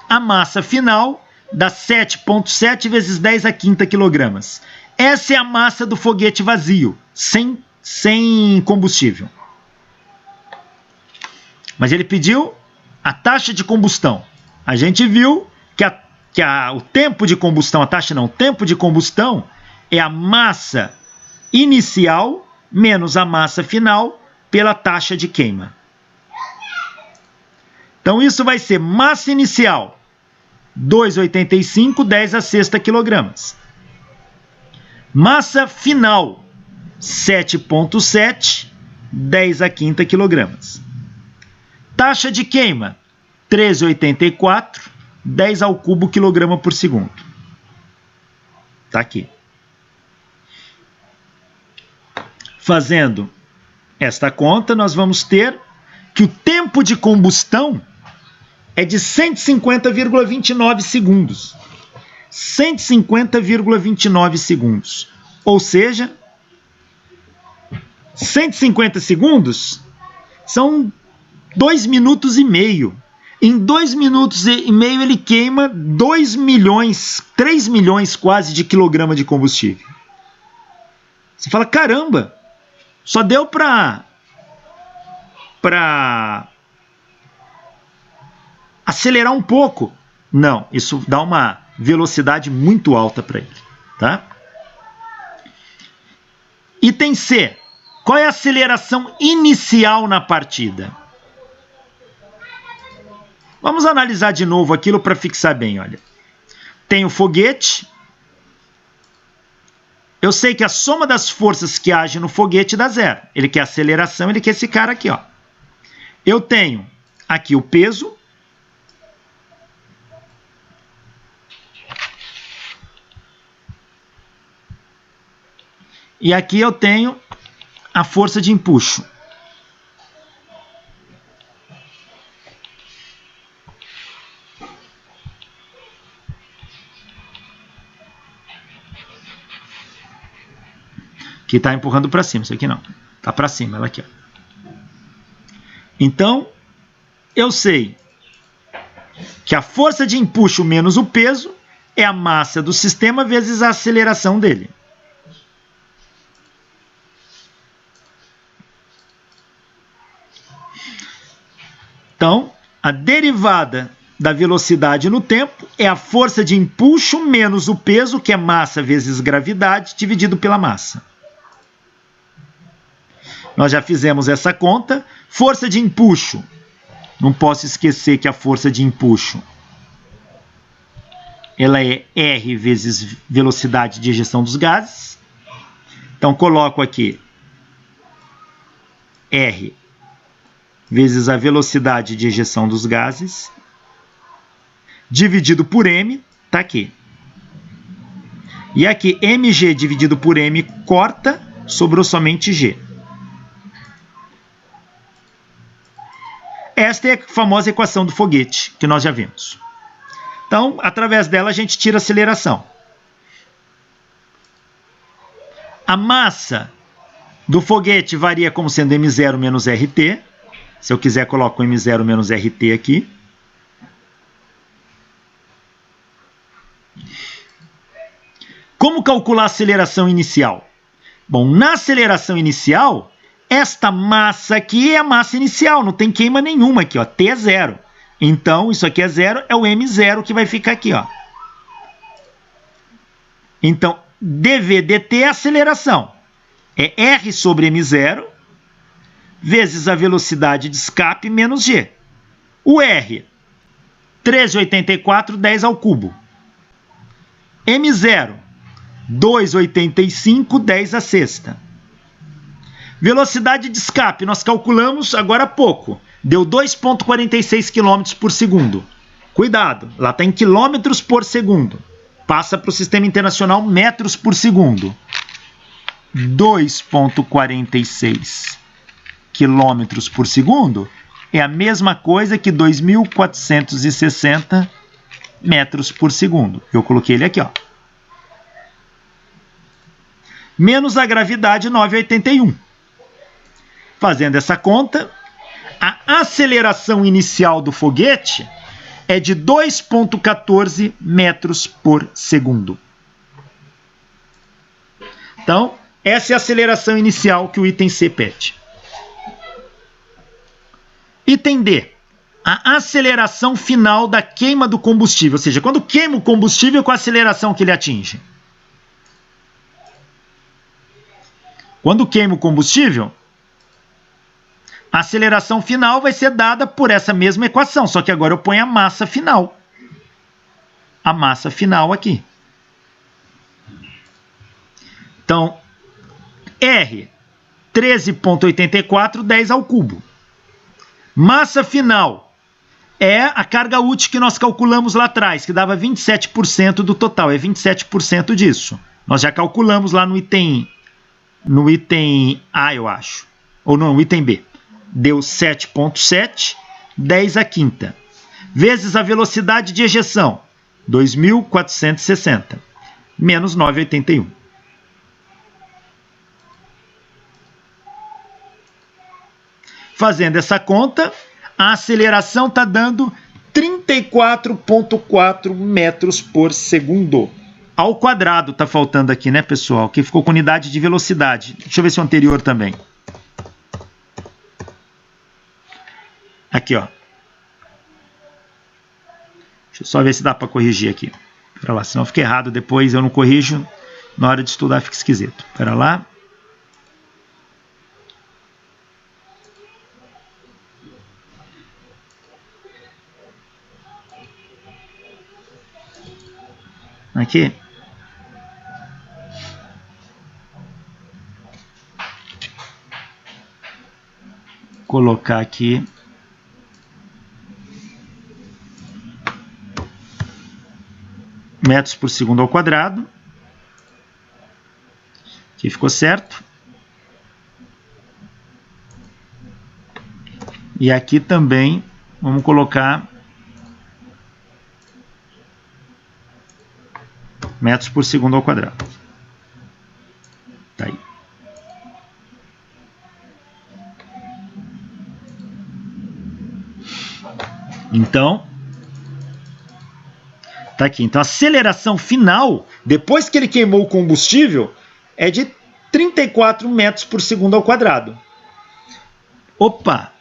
A: a massa final dá 7,7 vezes 10 a quinta quilogramas. Essa é a massa do foguete vazio, sem combustível. Mas ele pediu a taxa de combustão. A gente viu que o tempo de combustão, a taxa não, o tempo de combustão é a massa inicial menos a massa final pela taxa de queima. Então, isso vai ser massa inicial, 2,85, 10 a sexta quilogramas. Massa final, 7,7, 10 a quinta quilogramas. Taxa de queima, 13,84, 10 ao cubo quilograma por segundo. Está aqui. Fazendo esta conta, nós vamos ter que o tempo de combustão é de 150,29 segundos. 150,29 segundos. Ou seja, 150 segundos são 2 minutos e meio. Em 2 minutos e meio ele queima 2 milhões, 3 milhões quase de quilograma de combustível. Você fala, caramba, só deu para acelerar um pouco. Não, isso dá uma velocidade muito alta para ele, tá? Item C. Qual é a aceleração inicial na partida? Vamos analisar de novo aquilo para fixar bem, olha. Tem o foguete. Eu sei que a soma das forças que agem no foguete dá zero. Ele quer aceleração, ele quer esse cara aqui, ó. Eu tenho aqui o peso. E aqui eu tenho a força de empuxo. Que está empurrando para cima, isso aqui não. Está para cima, ela aqui, ó. Então, eu sei que a força de empuxo menos o peso é a massa do sistema vezes a aceleração dele. Então, a derivada da velocidade no tempo é a força de empuxo menos o peso, que é massa vezes gravidade, dividido pela massa. Nós já fizemos essa conta. Força de empuxo. Não posso esquecer que a força de empuxo ela é R vezes velocidade de ejeção dos gases. Então, coloco aqui R vezes a velocidade de ejeção dos gases, dividido por M, está aqui. E aqui, mg dividido por m corta, sobrou somente g. Esta é a famosa equação do foguete, que nós já vimos. Então, através dela, a gente tira a aceleração. A massa do foguete varia como sendo m0 menos rt. Se eu quiser, coloco m0 menos rt aqui. Como calcular a aceleração inicial? Bom, na aceleração inicial, esta massa aqui é a massa inicial, não tem queima nenhuma aqui, ó, T é zero. Então, isso aqui é zero, é o m0 que vai ficar aqui, ó. Então, dv dt é a aceleração. É R sobre m0 vezes a velocidade de escape menos g. O R, 13,84, 10 ao cubo. M0, 2,85, 10 à sexta. Velocidade de escape, nós calculamos agora há pouco. Deu 2,46 km por segundo. Cuidado, lá está em quilômetros por segundo. Passa para o sistema internacional metros por segundo. 2,46 quilômetros por segundo é a mesma coisa que 2.460 metros por segundo. Eu coloquei ele aqui, ó. Menos a gravidade, 9,81. Fazendo essa conta, a aceleração inicial do foguete é de 2,14 metros por segundo. Então, essa é a aceleração inicial que o item C pede. Item D, a aceleração final da queima do combustível, ou seja, quando queima o combustível, qual a aceleração que ele atinge? Quando queima o combustível, a aceleração final vai ser dada por essa mesma equação, só que agora eu ponho a massa final. A massa final aqui. Então, R, 13,84, 10 ao cubo. Massa final é a carga útil que nós calculamos lá atrás, que dava 27% do total, é 27% disso. Nós já calculamos lá no item A, eu acho, ou não, no item B. Deu 7,7, 10 a quinta, vezes a velocidade de ejeção, 2.460, menos 9,81. Fazendo essa conta, a aceleração está dando 34,4 metros por segundo. Ao quadrado está faltando aqui, né, pessoal? Que ficou com unidade de velocidade. Deixa eu ver se o anterior também. Aqui, ó. Deixa eu só ver se dá para corrigir aqui. Pera lá, senão fica errado depois, eu não corrijo. Na hora de estudar fica esquisito. Pera lá. Aqui. Colocar aqui. Metros por segundo ao quadrado. Aqui ficou certo. E aqui também vamos colocar metros por segundo ao quadrado. Tá aí. Então, tá aqui. Então, a aceleração final, depois que ele queimou o combustível, é de 34 metros por segundo ao quadrado. Opa!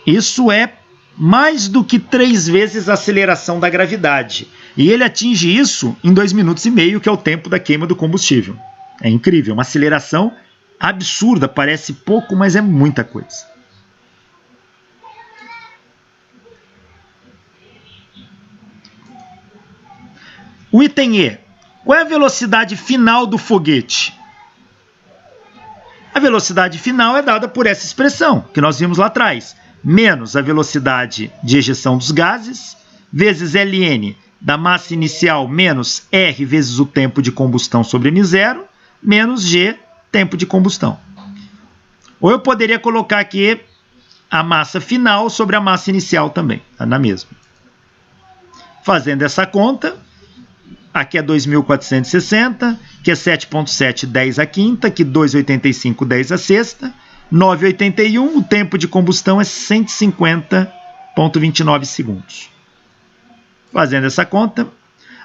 A: Isso é mais do que 3 vezes a aceleração da gravidade. E ele atinge isso em 2 minutos e meio, que é o tempo da queima do combustível. É incrível, uma aceleração absurda, parece pouco, mas é muita coisa. O item E. Qual é a velocidade final do foguete? A velocidade final é dada por essa expressão, que nós vimos lá atrás. Menos a velocidade de ejeção dos gases, vezes Ln da massa inicial, menos R vezes o tempo de combustão sobre M0, menos G, tempo de combustão. Ou eu poderia colocar aqui a massa final sobre a massa inicial também, tá na mesma. Fazendo essa conta, aqui é 2.460, que é 7,7, 10 a quinta, que 2,85, 10 a sexta, 9,81, o tempo de combustão é 150,29 segundos. Fazendo essa conta,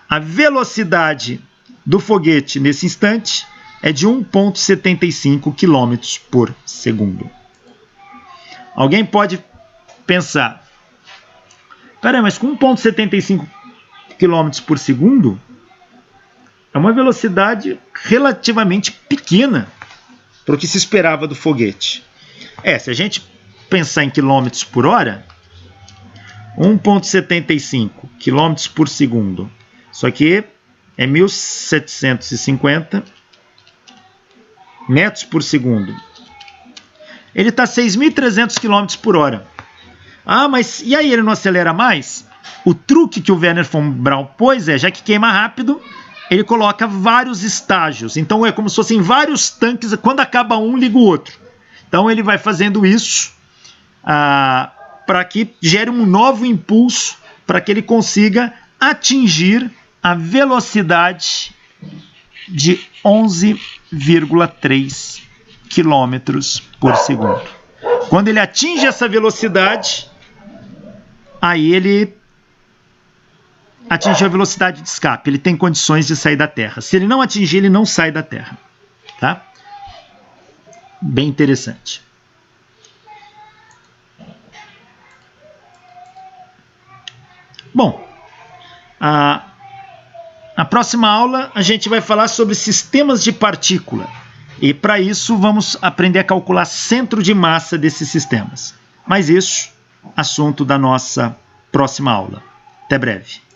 A: a velocidade do foguete nesse instante é de 1,75 km por segundo. Alguém pode pensar, peraí, mas com 1,75 km por segundo, é uma velocidade relativamente pequena para o que se esperava do foguete. Se a gente pensar em quilômetros por hora, 1,75 km por segundo, isso aqui é 1.750 metros por segundo. Ele está a 6.300 km por hora. Ah, mas e aí ele não acelera mais? O truque que o Wernher von Braun pôs já que queima rápido, ele coloca vários estágios. Então é como se fossem vários tanques, quando acaba um, liga o outro. Então ele vai fazendo isso para que gere um novo impulso, para que ele consiga atingir a velocidade de 11,3 km por segundo. Quando ele atinge essa velocidade, aí ele atingiu a velocidade de escape, ele tem condições de sair da Terra. Se ele não atingir, ele não sai da Terra. Tá? Bem interessante. Bom, na próxima aula a gente vai falar sobre sistemas de partícula. E para isso vamos aprender a calcular centro de massa desses sistemas. Mas isso, assunto da nossa próxima aula. Até breve.